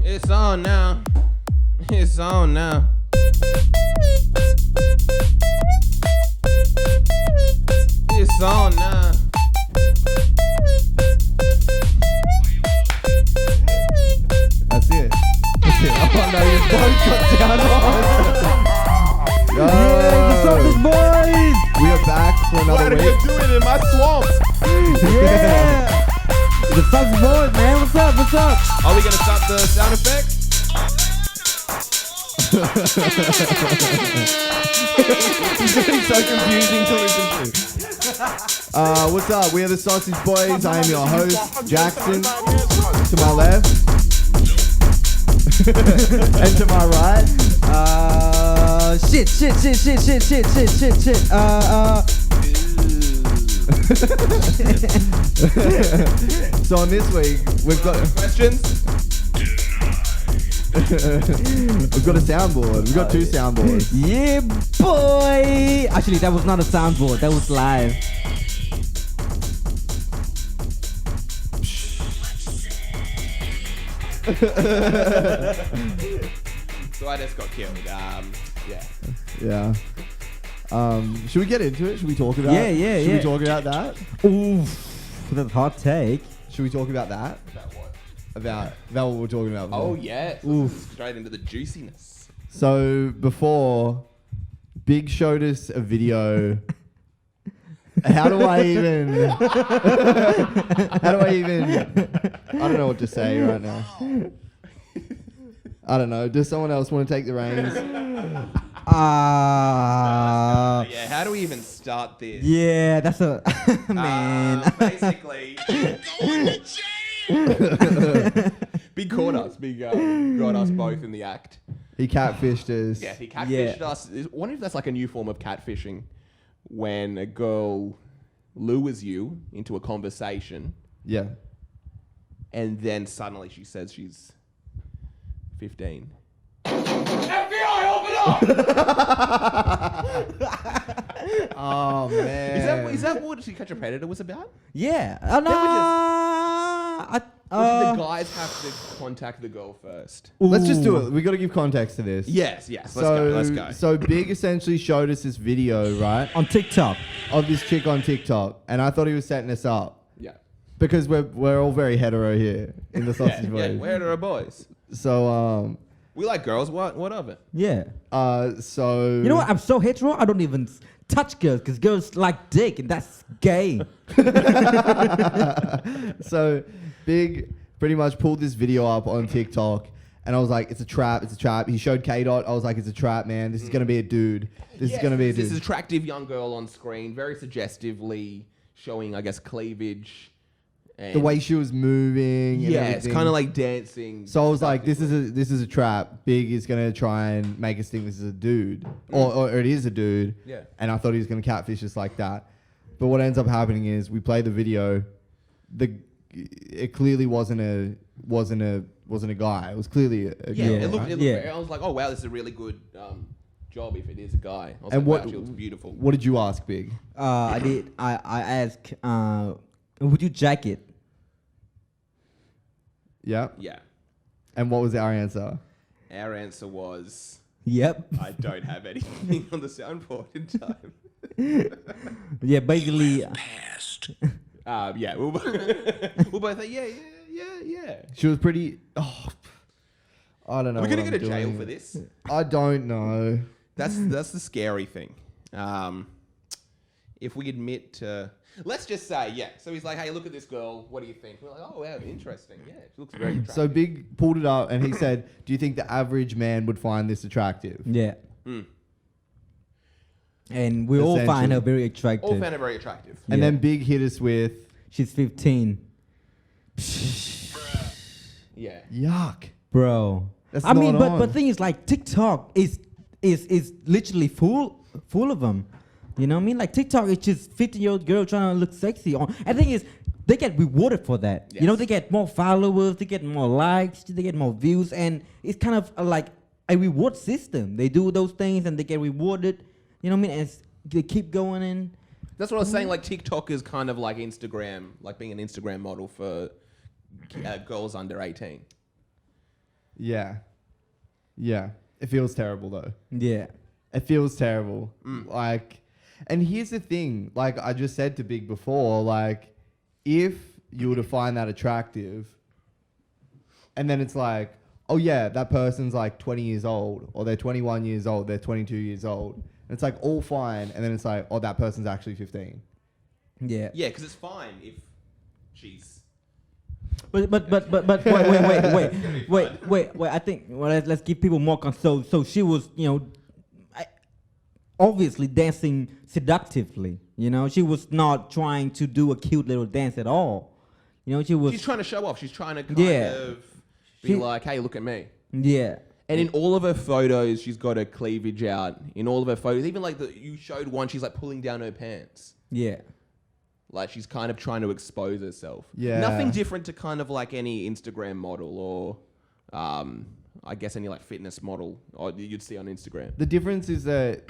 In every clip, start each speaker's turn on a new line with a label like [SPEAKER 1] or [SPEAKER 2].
[SPEAKER 1] It's on now. It's on now. It's on now.
[SPEAKER 2] That's it. That's it. Oh no, you both got down on.
[SPEAKER 3] Yeah, the Sausage Boys!
[SPEAKER 2] We are back for
[SPEAKER 1] What
[SPEAKER 2] another
[SPEAKER 1] are you
[SPEAKER 2] week.
[SPEAKER 1] doing in my swamp?
[SPEAKER 3] Yeah! The Sausage Boys, man. What's up? What's up?
[SPEAKER 1] Are we gonna start the sound effects?
[SPEAKER 2] It's so confusing to listen to. What's up? We are the Sausage Boys. I am your host, Jackson. To my left. And to my right.
[SPEAKER 3] Shit.
[SPEAKER 2] So on this week, we've got
[SPEAKER 1] Questions?
[SPEAKER 2] we've got a soundboard. We've got two soundboards.
[SPEAKER 3] Yeah, boy! Actually, that was not a soundboard. That was live.
[SPEAKER 1] So I just got killed. Yeah.
[SPEAKER 2] Yeah. Should we get into it? Should we talk about?
[SPEAKER 3] Yeah.
[SPEAKER 2] Should we talk about that?
[SPEAKER 3] Oof. That's a hot take.
[SPEAKER 2] Should we talk about that?
[SPEAKER 1] About what?
[SPEAKER 2] About what we're talking about.
[SPEAKER 1] Oh
[SPEAKER 2] before.
[SPEAKER 1] yeah.
[SPEAKER 3] Oof.
[SPEAKER 1] Straight into the juiciness.
[SPEAKER 2] So before, Big showed us a video. How do I even? I don't know what to say right now. I don't know. Does someone else want to take the reins?
[SPEAKER 1] Yeah. How do we even start this?
[SPEAKER 3] Yeah, that's a man.
[SPEAKER 1] Basically, Big caught us. Big got us both in the act.
[SPEAKER 2] He catfished us.
[SPEAKER 1] Yeah, he catfished us. I wonder if that's like a new form of catfishing, when a girl lures you into a conversation,
[SPEAKER 2] Yeah.
[SPEAKER 1] and then suddenly she says she's 15.
[SPEAKER 2] Oh man.
[SPEAKER 1] Is that what To Catch a Predator was about?
[SPEAKER 3] Yeah.
[SPEAKER 1] Or did the guys have to contact the girl first?
[SPEAKER 2] Let's just do it. We got to give context to this.
[SPEAKER 1] Yes. Let's go.
[SPEAKER 2] So Big essentially showed us this video, right,
[SPEAKER 3] On TikTok.
[SPEAKER 2] of this chick on TikTok, and I thought he was setting us up
[SPEAKER 1] Yeah.
[SPEAKER 2] because we're all very hetero here in the Sausage
[SPEAKER 1] Yeah,
[SPEAKER 2] Boys.
[SPEAKER 1] we're hetero boys.
[SPEAKER 2] So
[SPEAKER 1] We like girls. What of it?
[SPEAKER 3] Yeah.
[SPEAKER 2] so
[SPEAKER 3] You know what? I'm so hetero, I don't even touch girls because girls like dick and that's gay.
[SPEAKER 2] So Big pretty much pulled this video up on TikTok, and I was like, it's a trap. He showed K-Dot. I was like, it's a trap, man. This is gonna be a dude. This is gonna be a dude.
[SPEAKER 1] This attractive young girl on screen, very suggestively showing, I guess, cleavage. And
[SPEAKER 2] The way she was moving. And
[SPEAKER 1] yeah, it's
[SPEAKER 2] everything.
[SPEAKER 1] kind of like dancing.
[SPEAKER 2] So I was like, this is a trap. Big is gonna try and make us think this is a dude, or it is a dude.
[SPEAKER 1] Yeah.
[SPEAKER 2] And I thought he was gonna catfish us like that, but what ends up happening is we play the video. It clearly wasn't a guy. It was clearly a
[SPEAKER 1] Yeah,
[SPEAKER 2] girl.
[SPEAKER 1] it looked.
[SPEAKER 2] right?
[SPEAKER 3] Yeah.
[SPEAKER 1] I was like, oh wow, this is a really good job if it is a guy. I was
[SPEAKER 2] And
[SPEAKER 1] like, wow, she looks beautiful.
[SPEAKER 2] What did you ask, Big?
[SPEAKER 3] I did. I asked, would you jack it?
[SPEAKER 2] Yeah.
[SPEAKER 1] Yeah,
[SPEAKER 2] And what was our answer?
[SPEAKER 1] our answer was,
[SPEAKER 3] Yep.
[SPEAKER 1] I don't have anything on the soundboard in time.
[SPEAKER 3] Yeah, basically.
[SPEAKER 1] Yeah, we'll both say, yeah.
[SPEAKER 2] She was pretty. Oh, I don't know.
[SPEAKER 1] We're gonna
[SPEAKER 2] what
[SPEAKER 1] go to
[SPEAKER 2] I'm
[SPEAKER 1] jail
[SPEAKER 2] doing.
[SPEAKER 1] for this.
[SPEAKER 2] I don't know.
[SPEAKER 1] That's the scary thing. If we admit to, let's just say, yeah. So he's like, hey, look at this girl. What do you think? We're like, oh, wow, interesting. Yeah, she looks very attractive.
[SPEAKER 2] So Big pulled it up and he said, "Do you think the average man would find this attractive?"
[SPEAKER 3] Yeah.
[SPEAKER 1] Mm.
[SPEAKER 3] And we all find her very attractive.
[SPEAKER 1] All found her very attractive.
[SPEAKER 2] And
[SPEAKER 3] Yeah.
[SPEAKER 2] then Big hit us with,
[SPEAKER 3] She's 15.
[SPEAKER 1] Yeah.
[SPEAKER 2] "Yuck."
[SPEAKER 3] Bro.
[SPEAKER 2] That's
[SPEAKER 3] I mean,
[SPEAKER 2] not on.
[SPEAKER 3] but thing is, like, TikTok is literally full of them. You know what I mean? Like, TikTok is just 15-year-old girl trying to look sexy. And the thing is, they get rewarded for that. You know,
[SPEAKER 1] Yes.
[SPEAKER 3] they get more followers, they get more likes, they get more views, and it's kind of like a reward system. They do those things and they get rewarded. You know what I mean? And they keep going in.
[SPEAKER 1] That's what I was saying. Like TikTok is kind of like Instagram, like being an Instagram model for girls under 18.
[SPEAKER 2] Yeah. Yeah. It feels terrible though.
[SPEAKER 3] Yeah.
[SPEAKER 2] It feels terrible.
[SPEAKER 1] Mm.
[SPEAKER 2] Like, and here's the thing, like I just said to Big before, like, if you were to find that attractive, and then it's like, oh yeah, that person's like 20 years old, or they're 21 years old, they're 22 years old, and it's like all fine, and then it's like, oh, that person's actually 15.
[SPEAKER 3] Yeah.
[SPEAKER 1] Yeah, because it's fine if she's.
[SPEAKER 3] But wait. I think let's give people more console. So she was, obviously dancing seductively. She was not trying to do a cute little dance at all. She was.
[SPEAKER 1] She's trying to show off. She's trying to kind
[SPEAKER 3] Yeah.
[SPEAKER 1] of be
[SPEAKER 3] She-
[SPEAKER 1] like, hey, look at me.
[SPEAKER 3] Yeah.
[SPEAKER 1] And in all of her photos, she's got her cleavage out. In all of her photos, even like you showed one, she's like pulling down her pants.
[SPEAKER 3] Yeah.
[SPEAKER 1] Like she's kind of trying to expose herself.
[SPEAKER 2] Yeah.
[SPEAKER 1] Nothing different to kind of like any Instagram model or, I guess any like fitness model or you'd see on Instagram.
[SPEAKER 2] The difference is that,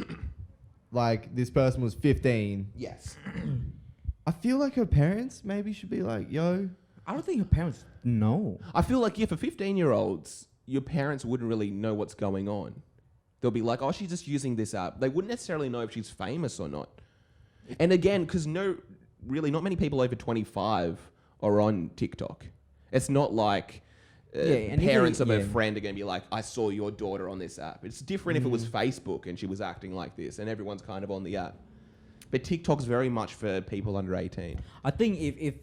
[SPEAKER 2] like, this person was 15.
[SPEAKER 1] Yes.
[SPEAKER 2] I feel like her parents maybe should be like, yo.
[SPEAKER 3] I don't think her parents know.
[SPEAKER 1] I feel like for 15-year-olds, your parents wouldn't really know what's going on. They'll be like, oh, she's just using this app. They wouldn't necessarily know if she's famous or not. And again, because not many people over 25 are on TikTok. It's not like
[SPEAKER 3] and
[SPEAKER 1] parents
[SPEAKER 3] even-
[SPEAKER 1] of a
[SPEAKER 3] yeah.
[SPEAKER 1] friend are going to be like, I saw your daughter on this app. It's different if it was Facebook and she was acting like this and everyone's kind of on the app. But TikTok's very much for people under 18.
[SPEAKER 3] I think if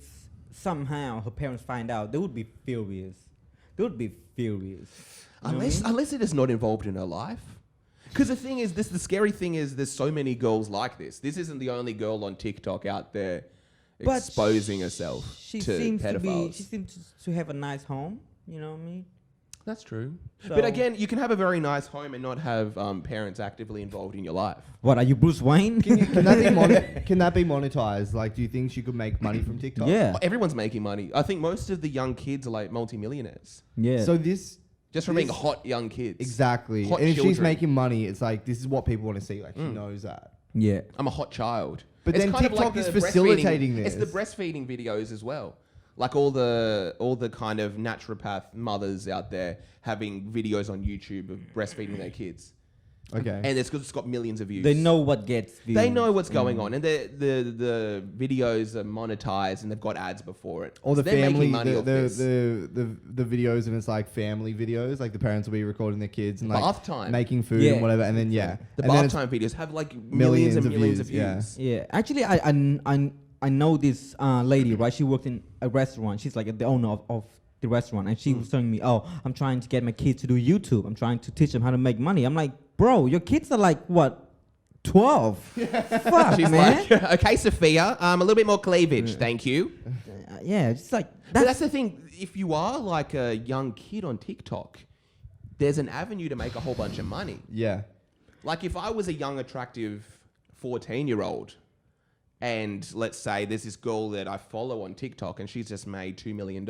[SPEAKER 3] somehow her parents find out, they would be furious. They would be furious. You know what I mean?
[SPEAKER 1] Unless it is not involved in her life. Because the thing is, the scary thing is there's so many girls like this. This isn't the only girl on TikTok out there
[SPEAKER 3] But
[SPEAKER 1] exposing herself
[SPEAKER 3] She
[SPEAKER 1] to
[SPEAKER 3] seems
[SPEAKER 1] pedophiles.
[SPEAKER 3] she seems to have a nice home. You know what I mean?
[SPEAKER 1] That's true.
[SPEAKER 3] So-
[SPEAKER 1] But again, you can have a very nice home and not have parents actively involved in your life.
[SPEAKER 3] What are you, Bruce Wayne?
[SPEAKER 2] Can that be monetized? Like, do you think she could make money from TikTok?
[SPEAKER 3] Yeah.
[SPEAKER 1] Well, everyone's making money. I think most of the young kids are like multimillionaires.
[SPEAKER 3] Yeah.
[SPEAKER 2] So this
[SPEAKER 1] Just from being
[SPEAKER 2] This-
[SPEAKER 1] hot young kids.
[SPEAKER 2] exactly,
[SPEAKER 1] Hot
[SPEAKER 2] and if she's
[SPEAKER 1] children.
[SPEAKER 2] making money, it's like this is what people want to see. Like she knows that.
[SPEAKER 3] yeah.
[SPEAKER 1] I'm a hot child.
[SPEAKER 2] But
[SPEAKER 1] It's
[SPEAKER 2] then
[SPEAKER 1] kind of
[SPEAKER 2] TikTok
[SPEAKER 1] like
[SPEAKER 2] is
[SPEAKER 1] the
[SPEAKER 2] facilitating
[SPEAKER 1] breastfeeding- It's the
[SPEAKER 2] this.
[SPEAKER 1] breastfeeding videos as well. Like all the kind of naturopath mothers out there having videos on YouTube of breastfeeding their kids.
[SPEAKER 2] Okay.
[SPEAKER 1] And it's got millions of views.
[SPEAKER 3] They know what gets views.
[SPEAKER 1] They know what's going on, and the videos are monetized, and they've got ads before it.
[SPEAKER 2] Or
[SPEAKER 1] So
[SPEAKER 2] the
[SPEAKER 1] they're
[SPEAKER 2] family,
[SPEAKER 1] making money off this.
[SPEAKER 2] the videos, and it's like family videos. Like the parents will be recording their kids and like
[SPEAKER 1] Bath time.
[SPEAKER 2] making food
[SPEAKER 3] Yeah.
[SPEAKER 2] and whatever, and then
[SPEAKER 1] The
[SPEAKER 2] and then
[SPEAKER 1] bath
[SPEAKER 2] it's-
[SPEAKER 1] time videos have like millions and millions of views.
[SPEAKER 2] yeah.
[SPEAKER 3] Yeah. Actually, I know this lady, right? She worked in a restaurant. She's like the owner of the restaurant, and she was telling me, "Oh, I'm trying to get my kids to do YouTube. I'm trying to teach them how to make money." I'm like, "Bro, your kids are like what, 12? Fuck,
[SPEAKER 1] She's
[SPEAKER 3] man."
[SPEAKER 1] like, okay, Sophia, a little bit more cleavage, thank you.
[SPEAKER 3] Yeah, it's like
[SPEAKER 1] But that's the thing. If you are like a young kid on TikTok, there's an avenue to make a whole bunch of money.
[SPEAKER 2] Yeah.
[SPEAKER 1] Like if I was a young, attractive 14-year-old, and let's say there's this girl that I follow on TikTok, and she's just made $2 million.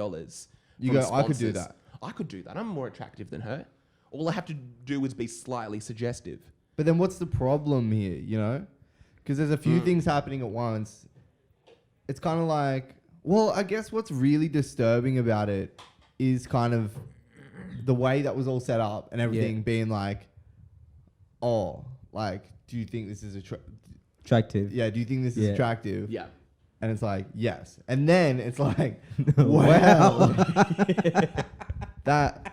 [SPEAKER 2] You
[SPEAKER 1] from
[SPEAKER 2] go, "I could do
[SPEAKER 1] sponsors."
[SPEAKER 2] that.
[SPEAKER 1] I could do that. I'm more attractive than her. All I have to do is be slightly suggestive.
[SPEAKER 2] But then what's the problem here? You know, because there's a few
[SPEAKER 1] Mm.
[SPEAKER 2] things happening at once. It's kind of like, well, I guess what's really disturbing about it is kind of the way that was all set up and everything being like, oh, like, do you think this is
[SPEAKER 3] attractive.
[SPEAKER 2] yeah, do you think this is
[SPEAKER 3] Yeah.
[SPEAKER 2] attractive?
[SPEAKER 1] Yeah.
[SPEAKER 2] And it's like, yes. And then it's like, well, that,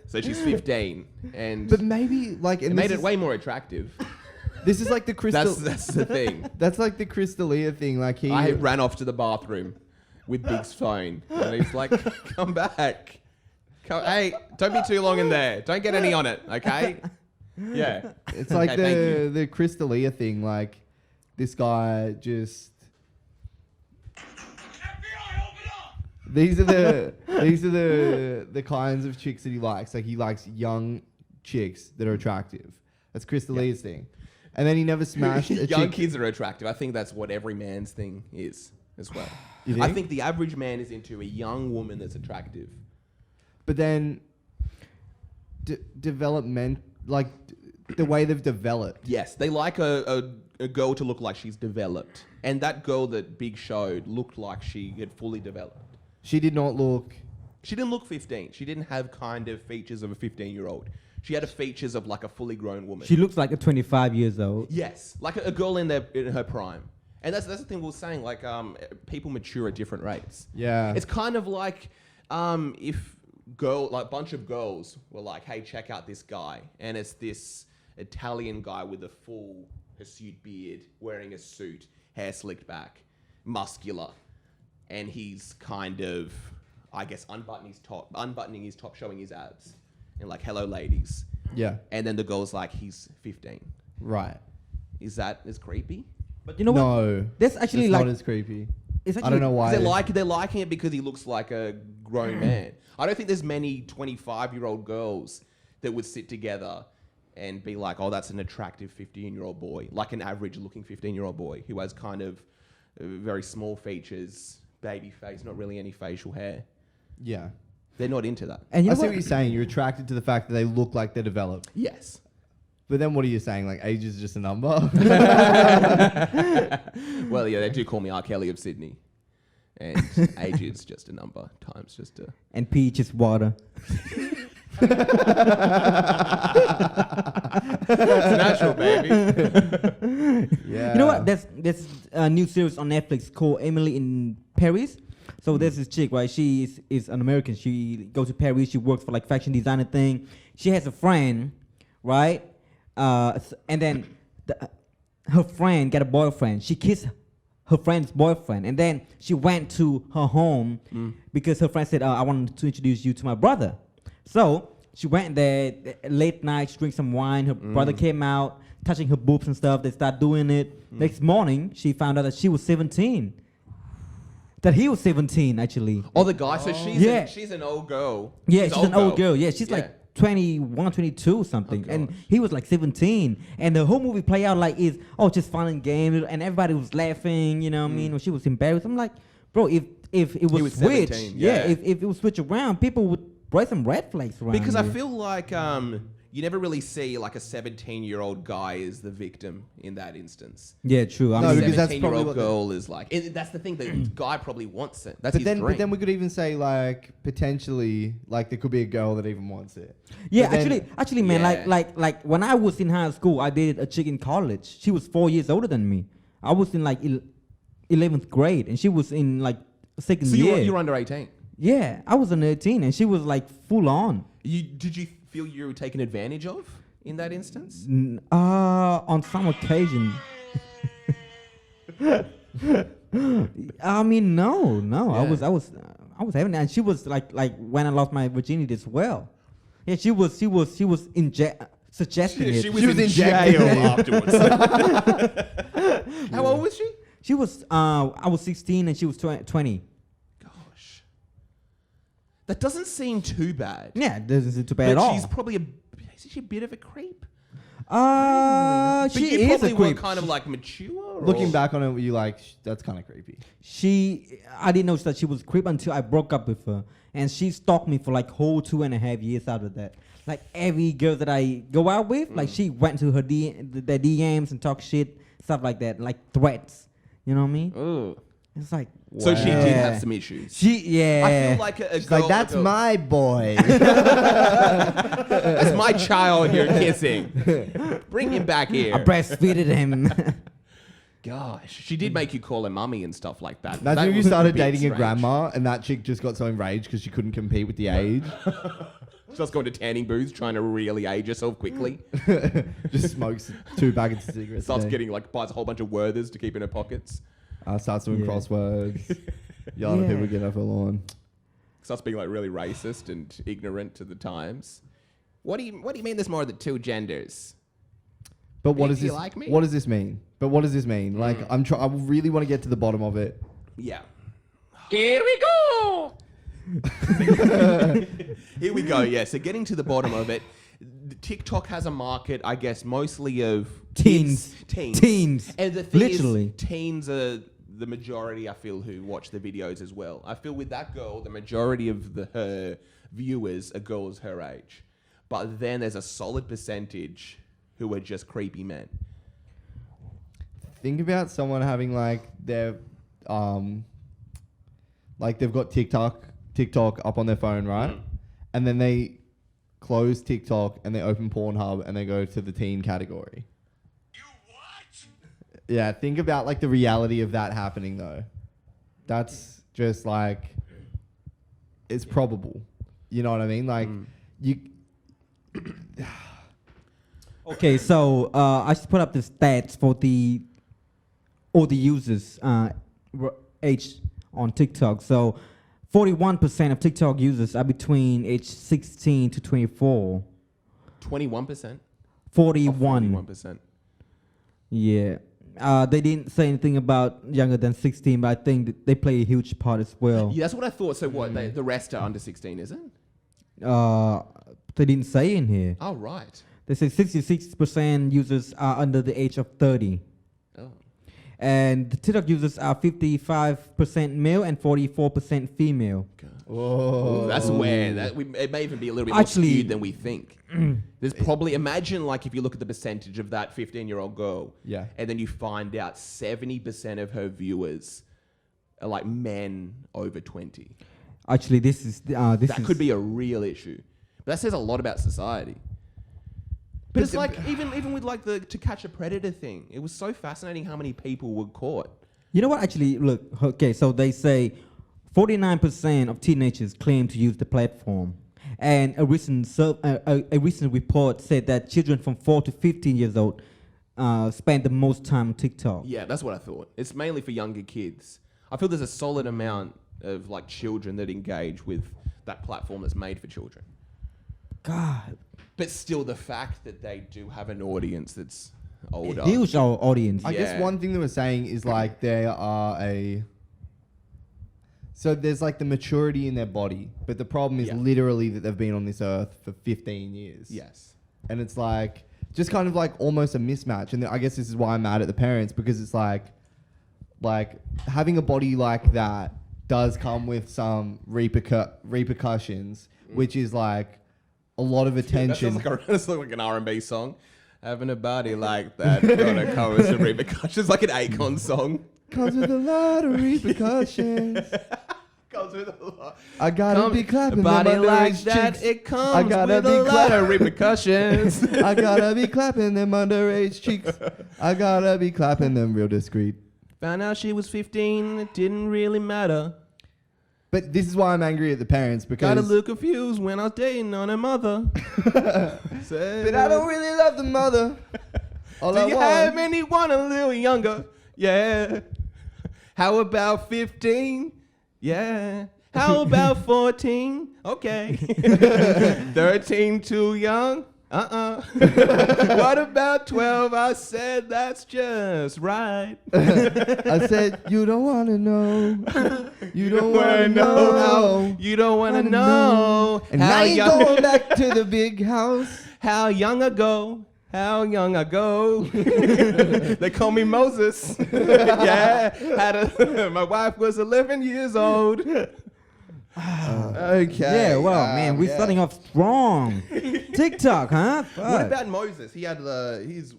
[SPEAKER 1] So she's 15, and
[SPEAKER 2] but maybe like,
[SPEAKER 1] it
[SPEAKER 2] and
[SPEAKER 1] made
[SPEAKER 2] this
[SPEAKER 1] it
[SPEAKER 2] is,
[SPEAKER 1] way more attractive.
[SPEAKER 2] this is like the crystal,
[SPEAKER 1] That's the thing.
[SPEAKER 2] that's like the Crystalia thing. Like he,
[SPEAKER 1] I ran off to the bathroom with Big's phone, and he's like, "Come back, hey, don't be too long in there. Don't get any on it, okay?" Yeah,
[SPEAKER 2] it's like
[SPEAKER 1] Okay, thank you.
[SPEAKER 2] the Crystalia thing. Like this guy just. These are the kinds of chicks that he likes. Like he likes young chicks that are attractive. That's Crystalia's thing. And then he never smashed a
[SPEAKER 1] young
[SPEAKER 2] chick.
[SPEAKER 1] kids are attractive. I think that's what every man's thing is as well.
[SPEAKER 2] You
[SPEAKER 1] I
[SPEAKER 2] think?
[SPEAKER 1] think the average man is into a young woman that's attractive.
[SPEAKER 2] But then development, like the way they've developed.
[SPEAKER 1] Yes, they like a girl to look like she's developed, and that girl that Big showed looked like she had fully developed.
[SPEAKER 2] She did not look
[SPEAKER 1] She didn't look 15. She didn't have kind of features of a 15-year-old. She had the features of like a fully grown woman.
[SPEAKER 3] She looks like a 25 years old.
[SPEAKER 1] Yes, like a girl in her prime. And that's the thing we were saying. Like people mature at different rates.
[SPEAKER 2] Yeah.
[SPEAKER 1] It's kind of like if bunch of girls were like, "Hey, check out this guy," and it's this Italian guy with a full hirsute beard, wearing a suit, hair slicked back, muscular, and he's kind of, I guess, unbuttoning his top, showing his abs, and like, "Hello, ladies."
[SPEAKER 2] Yeah.
[SPEAKER 1] And then the girl's like, "He's 15."
[SPEAKER 2] Right.
[SPEAKER 1] Is that as creepy?
[SPEAKER 3] But you know what?
[SPEAKER 2] No.
[SPEAKER 3] That's actually
[SPEAKER 2] it's
[SPEAKER 3] like
[SPEAKER 2] not as creepy.
[SPEAKER 3] it's
[SPEAKER 2] I
[SPEAKER 3] actually
[SPEAKER 2] don't know why.
[SPEAKER 1] They're liking it because he looks like a grown man. I don't think there's many 25-year-old girls that would sit together and be like, "Oh, that's an attractive 15-year-old boy," like an average-looking 15-year-old boy who has kind of very small features, baby face, not really any facial hair.
[SPEAKER 2] Yeah.
[SPEAKER 1] They're not into that.
[SPEAKER 3] And you
[SPEAKER 2] I
[SPEAKER 3] know
[SPEAKER 2] see
[SPEAKER 3] what?
[SPEAKER 2] what you're saying. You're attracted to the fact that they look like they're developed.
[SPEAKER 1] Yes.
[SPEAKER 2] But then what are you saying? Like age is just a number?
[SPEAKER 1] Well, yeah, they do call me R. Kelly of Sydney. And age is just a number, time's just a...
[SPEAKER 3] And peach is water.
[SPEAKER 1] It's natural, baby.
[SPEAKER 2] Yeah.
[SPEAKER 3] You know what? There's a new series on Netflix called Emily in Paris. So there's this chick, right? She is an American. She goes to Paris. She works for like fashion designer thing. She has a friend, right? And then her friend got a boyfriend. She kissed her friend's boyfriend, and then she went to her home because her friend said, "I wanted to introduce you to my brother." So she went there late night, she drank some wine. Her brother came out, touching her boobs and stuff. They start doing it. Next morning, she found out that she was 17. That he was 17, actually.
[SPEAKER 1] Oh, the guy. So she's an old girl.
[SPEAKER 3] Yeah, she's an old girl. Yeah, she's
[SPEAKER 1] Yeah.
[SPEAKER 3] like 21, 22 something.
[SPEAKER 1] Oh,
[SPEAKER 3] And
[SPEAKER 1] gosh.
[SPEAKER 3] he was like 17. And the whole movie play out like just fun and game. And everybody was laughing, you know what I mean? When she was embarrassed. I'm like, bro, if it was,
[SPEAKER 1] was
[SPEAKER 3] switched,
[SPEAKER 1] 17,
[SPEAKER 3] yeah,
[SPEAKER 1] yeah.
[SPEAKER 3] if it was switched around, people would raise some red flags around
[SPEAKER 1] Because I
[SPEAKER 3] you.
[SPEAKER 1] feel like you never really see like a 17-year-old guy as the victim in that instance.
[SPEAKER 3] Yeah, true. I
[SPEAKER 2] No,
[SPEAKER 3] mean,
[SPEAKER 2] because that's
[SPEAKER 1] 17-year-old
[SPEAKER 2] probably what
[SPEAKER 1] girl is like. That's the thing. The guy probably wants it. That's
[SPEAKER 2] But
[SPEAKER 1] his dream.
[SPEAKER 2] then we could even say like potentially like there could be a girl that even wants it.
[SPEAKER 3] yeah,
[SPEAKER 2] But then-
[SPEAKER 3] actually, man,
[SPEAKER 1] Yeah.
[SPEAKER 3] like when I was in high school, I dated a chick in college. She was 4 years older than me. I was in like 11th grade, and she was in like second
[SPEAKER 1] So
[SPEAKER 3] year.
[SPEAKER 1] you're under 18.
[SPEAKER 3] Yeah, I was on 18, and she was like full on.
[SPEAKER 1] Did you feel you were taken advantage of in that instance?
[SPEAKER 3] On some occasion. I mean, no.
[SPEAKER 1] Yeah.
[SPEAKER 3] I was having, and she was like when I lost my virginity as well. Yeah, she was suggesting it.
[SPEAKER 1] She was
[SPEAKER 2] She was
[SPEAKER 1] in
[SPEAKER 2] in
[SPEAKER 1] jail
[SPEAKER 2] jail.
[SPEAKER 1] afterwards. How old was she?
[SPEAKER 3] She was I was 16 and she was 20.
[SPEAKER 1] Gosh, that doesn't seem too bad.
[SPEAKER 3] Yeah, this isn't too bad
[SPEAKER 1] But
[SPEAKER 3] at all.
[SPEAKER 1] she's probably is she a bit of a creep?
[SPEAKER 3] She
[SPEAKER 1] But you
[SPEAKER 3] is
[SPEAKER 1] probably
[SPEAKER 3] a
[SPEAKER 1] were
[SPEAKER 3] creep.
[SPEAKER 1] kind of like mature.
[SPEAKER 2] Looking
[SPEAKER 1] or-
[SPEAKER 2] back on it, were you like that's kind of creepy?
[SPEAKER 3] I didn't know that she was a creep until I broke up with her, and she stalked me for like whole 2.5 years after that. Like every girl that I go out with, like she went to her their DMs and talk shit, stuff like that, like threats. You know what I mean?
[SPEAKER 1] Ugh.
[SPEAKER 3] It's like
[SPEAKER 1] So she did
[SPEAKER 3] Yeah.
[SPEAKER 1] have some issues.
[SPEAKER 3] I
[SPEAKER 1] I feel like a
[SPEAKER 2] She's
[SPEAKER 1] girl.
[SPEAKER 2] like that's my boy.
[SPEAKER 1] That's my child here kissing. Bring him back
[SPEAKER 3] I
[SPEAKER 1] here.
[SPEAKER 3] breastfeeded him.
[SPEAKER 1] Gosh, she did make you call her mummy and stuff like that.
[SPEAKER 2] Imagine
[SPEAKER 1] That
[SPEAKER 2] if you
[SPEAKER 1] was
[SPEAKER 2] started
[SPEAKER 1] bit
[SPEAKER 2] dating a
[SPEAKER 1] strange.
[SPEAKER 2] grandma and that chick just got so enraged because she couldn't compete with the age.
[SPEAKER 1] Just going to tanning booths, trying to really age herself quickly.
[SPEAKER 2] Just smokes 2 packets of cigarettes.
[SPEAKER 1] Starts
[SPEAKER 2] a day.
[SPEAKER 1] getting like buys a whole bunch of Werthers to keep in her pockets.
[SPEAKER 2] Starts doing
[SPEAKER 3] Yeah.
[SPEAKER 2] crosswords. Yelling at
[SPEAKER 3] Yeah.
[SPEAKER 2] people getting off her lawn.
[SPEAKER 1] Starts being like really racist and ignorant to the times. What do you mean? There's more than 2 genders?
[SPEAKER 2] But what
[SPEAKER 1] Do
[SPEAKER 2] does
[SPEAKER 1] you
[SPEAKER 2] this?
[SPEAKER 1] like me?
[SPEAKER 2] What does this mean? But what does this mean? Like I really want to get to the bottom of it.
[SPEAKER 1] Yeah. Here we go. Here we go. Yeah. So getting to the bottom of it, TikTok has a market, I guess, mostly of
[SPEAKER 3] Teens.
[SPEAKER 1] kids.
[SPEAKER 3] Teens.
[SPEAKER 1] And the thing
[SPEAKER 3] Literally.
[SPEAKER 1] is, teens are the majority, I feel, who watch the videos as well. I feel with that girl, the majority of her viewers are girls her age. But then there's a solid percentage who are just creepy men.
[SPEAKER 2] Think about someone having like their like they've got TikTok TikTok up on their phone, right? And then they close TikTok and they open Pornhub and they go to the teen category. You what? Yeah, think about like the reality of that happening though. That's just like, it's probable. You know what I mean? Like you.
[SPEAKER 3] Okay, so I just put up the stats for all the users age on TikTok. So 41% of TikTok users are between age 16 to 24.
[SPEAKER 1] 21%.
[SPEAKER 3] 41.
[SPEAKER 1] 41%.
[SPEAKER 3] Yeah. They didn't say anything about younger than 16, but I think that they play a huge part as well.
[SPEAKER 1] Yeah, that's what I thought. So what? The rest are under 16, is it?
[SPEAKER 3] They didn't say in here.
[SPEAKER 1] Oh, right.
[SPEAKER 3] They say 66% users are under the age of 30.
[SPEAKER 1] Oh.
[SPEAKER 3] And the TikTok users are 55% male and 44% female.
[SPEAKER 2] Whoa.
[SPEAKER 1] Ooh, that's where it may even be a little bit more skewed than we think. There's probably, imagine like if you look at the percentage of that 15-year-old girl,
[SPEAKER 2] Yeah.
[SPEAKER 1] and then you find out 70% of her viewers are like men over 20.
[SPEAKER 3] Actually, that
[SPEAKER 1] Could be a real issue. But that says a lot about society. But it's like even with like the To Catch a Predator thing, it was so fascinating how many people were caught.
[SPEAKER 3] You know what? Actually, look. Okay, so they say 49% of teenagers claim to use the platform, and a recent report said that children from 4 to 15 years old spend the most time on TikTok.
[SPEAKER 1] Yeah, that's what I thought. It's mainly for younger kids. I feel there's a solid amount of like children that engage with that platform that's made for children.
[SPEAKER 3] God,
[SPEAKER 1] But still, the fact that they do have an audience that's older.
[SPEAKER 3] a huge audience.
[SPEAKER 2] I guess
[SPEAKER 1] Yeah.
[SPEAKER 2] one thing they were saying is like so there's like the maturity in their body, but the problem is
[SPEAKER 1] Yeah.
[SPEAKER 2] literally that they've been on this earth for 15 years.
[SPEAKER 1] Yes.
[SPEAKER 2] And it's like, just kind of like almost a mismatch. And I guess this is why I'm mad at the parents, because it's like having a body like that does come with some repercussions, which is like a lot of attention.
[SPEAKER 1] That sounds like an R&B song. Having a body like that gonna come with some repercussions, like an Akon song.
[SPEAKER 2] Comes with a lot of repercussions.
[SPEAKER 1] Comes with a lot.
[SPEAKER 2] I gotta be clapping
[SPEAKER 1] a body
[SPEAKER 2] them
[SPEAKER 1] like
[SPEAKER 2] underage
[SPEAKER 1] that.
[SPEAKER 2] chicks.
[SPEAKER 1] It
[SPEAKER 2] I
[SPEAKER 1] comes
[SPEAKER 2] gotta
[SPEAKER 1] with
[SPEAKER 2] be
[SPEAKER 1] a lot of repercussions.
[SPEAKER 2] I gotta be clapping them underage cheeks. I gotta be clapping them real discreet.
[SPEAKER 1] Found out she was 15. It didn't really matter.
[SPEAKER 2] But this is why I'm angry at the parents, because
[SPEAKER 1] Got a little confused when I was dating on her mother.
[SPEAKER 2] but I don't really love the mother. All
[SPEAKER 1] Do
[SPEAKER 2] I
[SPEAKER 1] you
[SPEAKER 2] want.
[SPEAKER 1] have anyone a little younger? Yeah. How about 15? Yeah. How about 14? Okay. 13 too young? What about 12? I said that's just right.
[SPEAKER 2] I said, you don't want to know. You don't want to know.
[SPEAKER 1] You don't want to
[SPEAKER 2] Wanna
[SPEAKER 1] know.
[SPEAKER 2] And now you're going back to the big house.
[SPEAKER 1] How young ago? How young ago? They call me Moses. Yeah. My wife was 11 years old.
[SPEAKER 2] Okay.
[SPEAKER 3] Yeah, well, man, we're starting off strong. TikTok, huh?
[SPEAKER 1] What
[SPEAKER 3] Fuck.
[SPEAKER 1] about Moses? He had his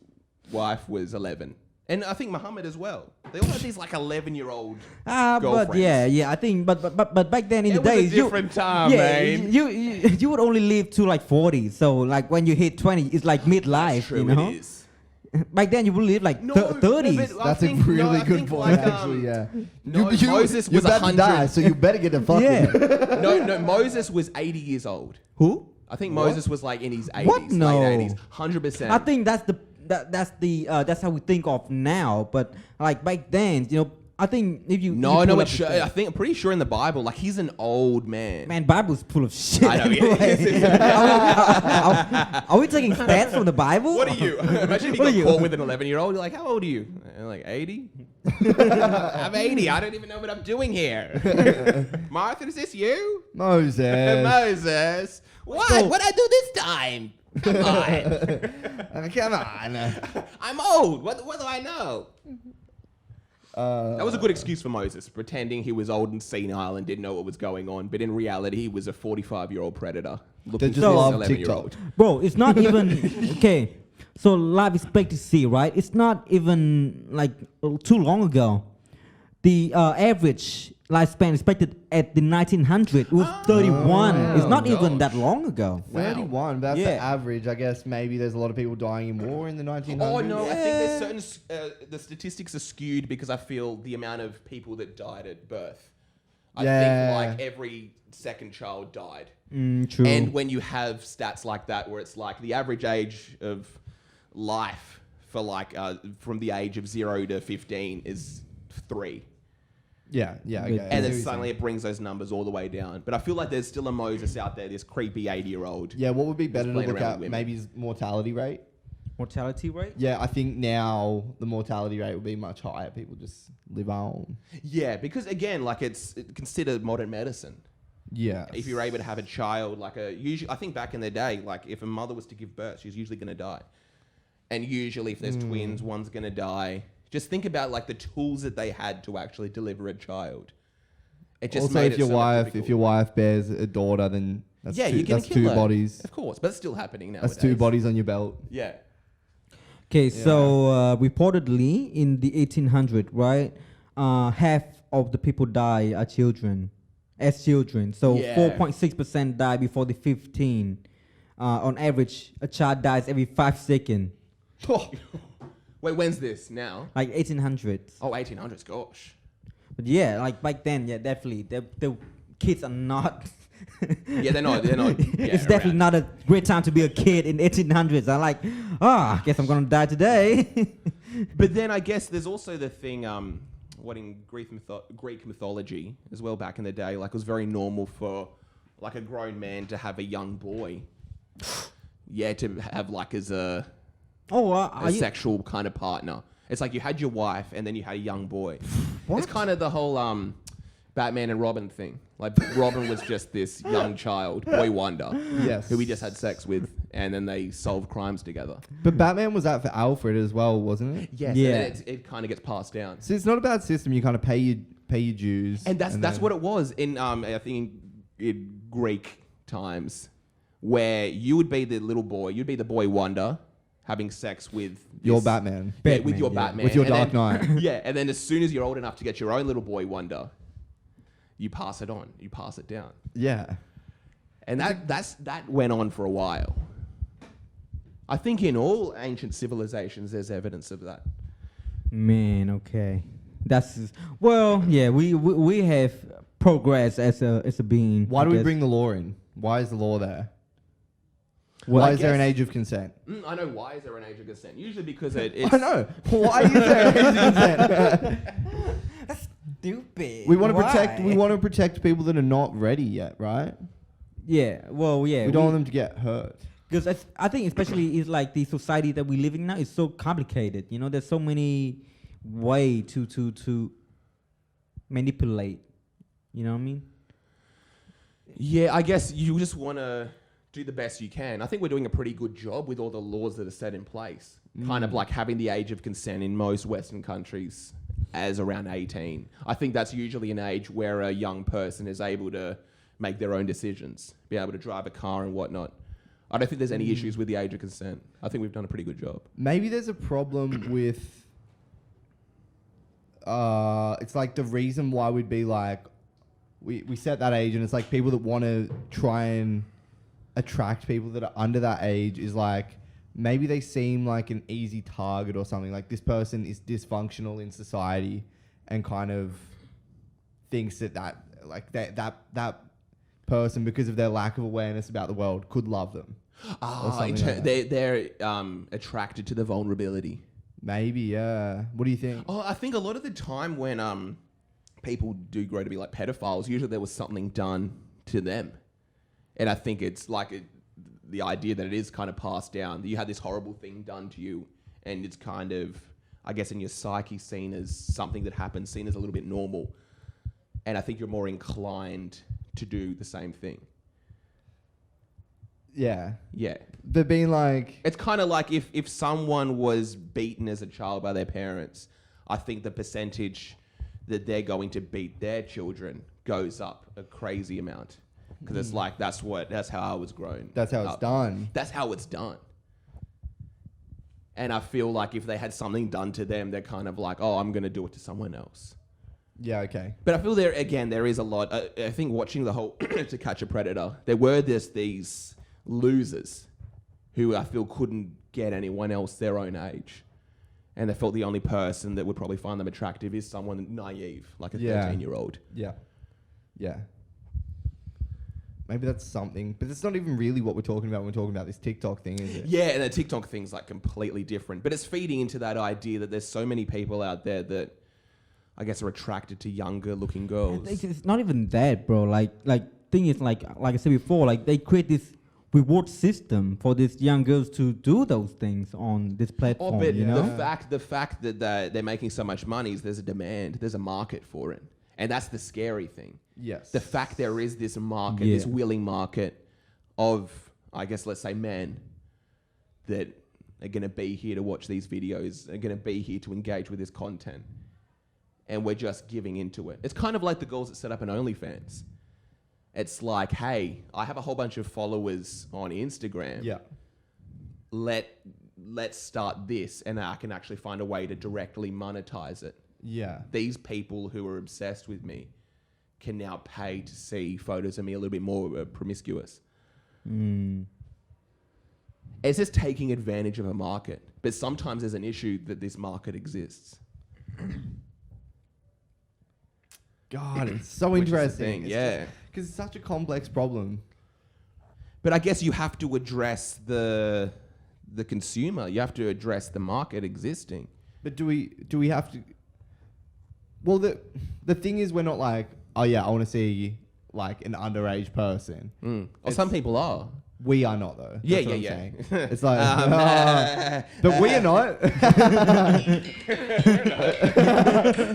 [SPEAKER 1] wife was 11, and I think Muhammad as well. They all had these like 11-year-old.
[SPEAKER 3] But
[SPEAKER 1] girlfriends.
[SPEAKER 3] yeah, I think, but back then in
[SPEAKER 1] It
[SPEAKER 3] the
[SPEAKER 1] was a
[SPEAKER 3] days,
[SPEAKER 1] different time,
[SPEAKER 3] yeah,
[SPEAKER 1] man.
[SPEAKER 3] you would only live to like 40. So like when you hit 20, it's like midlife,
[SPEAKER 1] True,
[SPEAKER 3] you know.
[SPEAKER 1] it is.
[SPEAKER 3] Back then you would live like
[SPEAKER 1] No,
[SPEAKER 3] 30s.
[SPEAKER 1] but I
[SPEAKER 2] That's a
[SPEAKER 1] think-
[SPEAKER 2] really
[SPEAKER 1] I
[SPEAKER 2] good
[SPEAKER 1] think,
[SPEAKER 2] point,
[SPEAKER 1] like,
[SPEAKER 2] actually, yeah.
[SPEAKER 1] No, Moses
[SPEAKER 2] you're
[SPEAKER 1] was
[SPEAKER 2] about to
[SPEAKER 1] 100.
[SPEAKER 2] die, so you better get the fuck
[SPEAKER 3] Yeah.
[SPEAKER 2] in.
[SPEAKER 1] No, Moses was 80 years old.
[SPEAKER 3] Who?
[SPEAKER 1] I think Moses was like in his 80s,
[SPEAKER 3] What? No.
[SPEAKER 1] late 80s, 100%.
[SPEAKER 3] I think that's how we think of now. But like back then, you know, I think if you
[SPEAKER 1] No,
[SPEAKER 3] you
[SPEAKER 1] no,
[SPEAKER 3] pull
[SPEAKER 1] it's
[SPEAKER 3] up the
[SPEAKER 1] I think I'm pretty sure in the Bible, like he's an old man.
[SPEAKER 3] Man, Bible's full of shit.
[SPEAKER 1] I know, yeah,
[SPEAKER 3] anyway.
[SPEAKER 1] it is.
[SPEAKER 3] Are we taking stats from the Bible?
[SPEAKER 1] What are you? Imagine if
[SPEAKER 3] What are
[SPEAKER 1] you
[SPEAKER 3] you?
[SPEAKER 1] got caught with an 11-year-old. You're like, how old are you? And I'm like 80. I'm 80. I don't even know what I'm doing here. Martha, is this you?
[SPEAKER 2] Moses.
[SPEAKER 1] Moses. What?
[SPEAKER 3] So-
[SPEAKER 1] What'd I do this time? Come on.
[SPEAKER 2] Come on.
[SPEAKER 1] I'm old. What do I know? That was a good excuse for Moses, pretending he was old and senile and didn't know what was going on. But in reality, he was a 45-year-old predator looking
[SPEAKER 2] just
[SPEAKER 1] for
[SPEAKER 2] love
[SPEAKER 1] an 11-year-old.
[SPEAKER 3] Bro, it's not even okay. So life expectancy, right? It's not even like too long ago. The average lifespan expected at the 1900 was 31.
[SPEAKER 2] Oh,
[SPEAKER 3] It's not even
[SPEAKER 1] gosh.
[SPEAKER 3] that long ago.
[SPEAKER 2] 31, but that's the
[SPEAKER 3] Yeah.
[SPEAKER 2] average. I guess maybe there's a lot of people dying in war in the 1900s.
[SPEAKER 1] Oh no, I think there's certain the statistics are skewed because I feel the amount of people that died at birth. I
[SPEAKER 2] Yeah.
[SPEAKER 1] think like every second child died.
[SPEAKER 3] True.
[SPEAKER 1] And when you have stats like that, where it's like the average age of life for like from the age of 0 to 15 is 3.
[SPEAKER 2] Yeah,
[SPEAKER 3] And
[SPEAKER 2] okay. I
[SPEAKER 1] And
[SPEAKER 2] see
[SPEAKER 1] then
[SPEAKER 2] what you're
[SPEAKER 1] suddenly
[SPEAKER 2] saying.
[SPEAKER 1] it brings those numbers all the way down. But I feel like there's still a Moses out there, this creepy 80-year-old.
[SPEAKER 2] Yeah, what would be better to
[SPEAKER 1] playing
[SPEAKER 2] look
[SPEAKER 1] around
[SPEAKER 2] at?
[SPEAKER 1] with women.
[SPEAKER 2] Maybe is mortality rate.
[SPEAKER 3] Mortality rate?
[SPEAKER 2] Yeah, I think now the mortality rate will be much higher. People just live on.
[SPEAKER 1] Yeah, because again, like it's considered modern medicine.
[SPEAKER 2] Yeah.
[SPEAKER 1] If you're able to have a child, like usually, I think back in the day, like if a mother was to give birth, she's usually going to die. And usually, if there's twins, one's going to die. Just think about like the tools that they had to actually deliver a child. It just
[SPEAKER 2] Also,
[SPEAKER 1] made
[SPEAKER 2] if
[SPEAKER 1] it
[SPEAKER 2] your
[SPEAKER 1] so much
[SPEAKER 2] wife,
[SPEAKER 1] difficult.
[SPEAKER 2] if your wife bears a daughter, then that's
[SPEAKER 1] yeah,
[SPEAKER 2] two,
[SPEAKER 1] you're going
[SPEAKER 2] that's
[SPEAKER 1] to kill
[SPEAKER 2] two
[SPEAKER 1] her.
[SPEAKER 2] bodies.
[SPEAKER 1] Of course, but it's still happening now.
[SPEAKER 2] That's 2 bodies on your belt.
[SPEAKER 1] Yeah.
[SPEAKER 3] Okay, so reportedly in the 1800s, right, half of the people die are children, as children. So
[SPEAKER 1] Yeah.
[SPEAKER 3] 4.6% die before the 15. On average, a child dies every 5 seconds.
[SPEAKER 1] Wait, when's this? Now?
[SPEAKER 3] Like 1800s.
[SPEAKER 1] Oh, 1800s. Gosh.
[SPEAKER 3] But yeah, like back then, yeah, definitely. The kids are not.
[SPEAKER 1] Yeah, they're not. Yeah,
[SPEAKER 3] It's definitely
[SPEAKER 1] around.
[SPEAKER 3] not a great time to be a kid in 1800s. I'm like, I guess I'm gonna die today.
[SPEAKER 1] But then I guess there's also the thing, what in Greek mythology as well back in the day, like it was very normal for like a grown man to have a young boy. Yeah, to have like as a
[SPEAKER 3] Are you?
[SPEAKER 1] sexual kind of partner. It's like you had your wife and then you had a young boy. It's kind of the whole Batman and Robin thing. Like Robin was just this young child, boy wonder,
[SPEAKER 2] Yes.
[SPEAKER 1] who he just had sex with, and then they solved crimes together.
[SPEAKER 2] But Batman was out for Alfred as well, wasn't it?
[SPEAKER 1] Yes,
[SPEAKER 3] Yeah.
[SPEAKER 1] and then it kind of gets passed down.
[SPEAKER 2] So it's not a bad system. You kind of pay your dues.
[SPEAKER 1] And that's
[SPEAKER 2] then-
[SPEAKER 1] what it was in I think in Greek times, where you would be the little boy, you'd be the boy wonder, having sex with
[SPEAKER 2] your
[SPEAKER 1] this-
[SPEAKER 2] Batman.
[SPEAKER 1] yeah, with your
[SPEAKER 3] yeah.
[SPEAKER 1] Batman,
[SPEAKER 2] With your
[SPEAKER 1] And
[SPEAKER 2] Dark
[SPEAKER 1] then-
[SPEAKER 2] Knight.
[SPEAKER 1] Yeah, and then as soon as you're old enough to get your own little boy wonder, you pass it on, you pass it down,
[SPEAKER 2] Yeah.
[SPEAKER 1] and that went on for a while. I think in all ancient civilizations, there's evidence of that.
[SPEAKER 3] Man, okay. That's well, yeah. We have progress as a being.
[SPEAKER 2] Why
[SPEAKER 3] I
[SPEAKER 2] do we
[SPEAKER 3] guess.
[SPEAKER 2] bring the law in? Why is the law there?
[SPEAKER 3] Well,
[SPEAKER 2] Why
[SPEAKER 1] I
[SPEAKER 2] is there an
[SPEAKER 1] guess-
[SPEAKER 2] age of consent?
[SPEAKER 1] I know why is there an age of consent? Usually because it's
[SPEAKER 2] I know. Why is there an age of consent?
[SPEAKER 3] That's stupid.
[SPEAKER 2] We want to protect. We want to protect people that are not ready yet, right?
[SPEAKER 3] Yeah. Well, yeah.
[SPEAKER 2] We don't want them to get hurt.
[SPEAKER 3] Because I think especially it's like the society that we live in now is so complicated. You know, there's so many way to manipulate. You know what I mean?
[SPEAKER 1] Yeah, I guess you just want to do the best you can. I think we're doing a pretty good job with all the laws that are set in place. Kind of like having the age of consent in most Western countries as around 18. I think that's usually an age where a young person is able to make their own decisions, be able to drive a car and whatnot. I don't think there's any issues with the age of consent. I think we've done a pretty good job.
[SPEAKER 2] Maybe there's a problem with. It's like the reason why we'd be like, we set that age, and it's like people that want to try and attract people that are under that age is like maybe they seem like an easy target or something. Like this person is dysfunctional in society, and kind of thinks that person, because of their lack of awareness about the world, could love them. something like that.
[SPEAKER 1] They're attracted to the vulnerability.
[SPEAKER 2] Maybe, yeah. What do you think?
[SPEAKER 1] Oh, I think a lot of the time when people do grow to be like pedophiles, usually there was something done to them. And I think it's like the idea that it is kind of passed down, that you had this horrible thing done to you, and it's kind of, I guess, in your psyche seen as something that happened, seen as a little bit normal. And I think you're more inclined to do the same thing.
[SPEAKER 2] Yeah.
[SPEAKER 1] Yeah.
[SPEAKER 2] They're being like...
[SPEAKER 1] It's kind of like if someone was beaten as a child by their parents, I think the percentage that they're going to beat their children goes up a crazy amount. Because it's like, that's how I was grown.
[SPEAKER 2] That's how it's
[SPEAKER 1] up.
[SPEAKER 2] done.
[SPEAKER 1] That's how it's done. And I feel like if they had something done to them, they're kind of like, oh, I'm going to do it to someone else.
[SPEAKER 2] Yeah, okay.
[SPEAKER 1] But I feel there is a lot. I think watching the whole To Catch a Predator, there were these losers who I feel couldn't get anyone else their own age. And they felt the only person that would probably find them attractive is someone naive, like a 13-year-old.
[SPEAKER 2] Yeah. Yeah. Maybe that's something. But it's not even really what we're talking about when we're talking about this TikTok thing, is it?
[SPEAKER 1] Yeah, and the TikTok thing's like completely different. But it's feeding into that idea that there's so many people out there that I guess are attracted to younger looking girls.
[SPEAKER 3] It's not even that, bro. Like thing is like I said before, like they create this reward system for these young girls to do those things on this platform.
[SPEAKER 1] But
[SPEAKER 3] you know,
[SPEAKER 1] the fact that they're making so much money is there's a demand, there's a market for it, and that's the scary thing.
[SPEAKER 2] Yes.
[SPEAKER 1] The fact there is this market, this willing market of, I guess, let's say men that are going to be here to watch these videos, are going to be here to engage with this content, and we're just giving into it. It's kind of like the girls that set up an OnlyFans. It's like, hey, I have a whole bunch of followers on Instagram.
[SPEAKER 2] Yeah.
[SPEAKER 1] Let's start this, and I can actually find a way to directly monetize it.
[SPEAKER 2] Yeah.
[SPEAKER 1] These people who are obsessed with me can now pay to see photos of me a little bit more promiscuous. It's just taking advantage of a market. But sometimes there's an issue that this market exists.
[SPEAKER 2] God, it's so
[SPEAKER 1] Which is the
[SPEAKER 2] interesting.
[SPEAKER 1] thing, yeah.
[SPEAKER 2] Because it's such a complex problem.
[SPEAKER 1] But I guess you have to address the consumer. You have to address the market existing.
[SPEAKER 2] But do we have to? Well, the thing is, we're not like, oh yeah, I want to see like an underage person.
[SPEAKER 1] Or some people are.
[SPEAKER 2] We are not though.
[SPEAKER 1] Yeah,
[SPEAKER 2] That's what
[SPEAKER 1] yeah,
[SPEAKER 2] I'm
[SPEAKER 1] yeah.
[SPEAKER 2] saying. It's like, but we are not.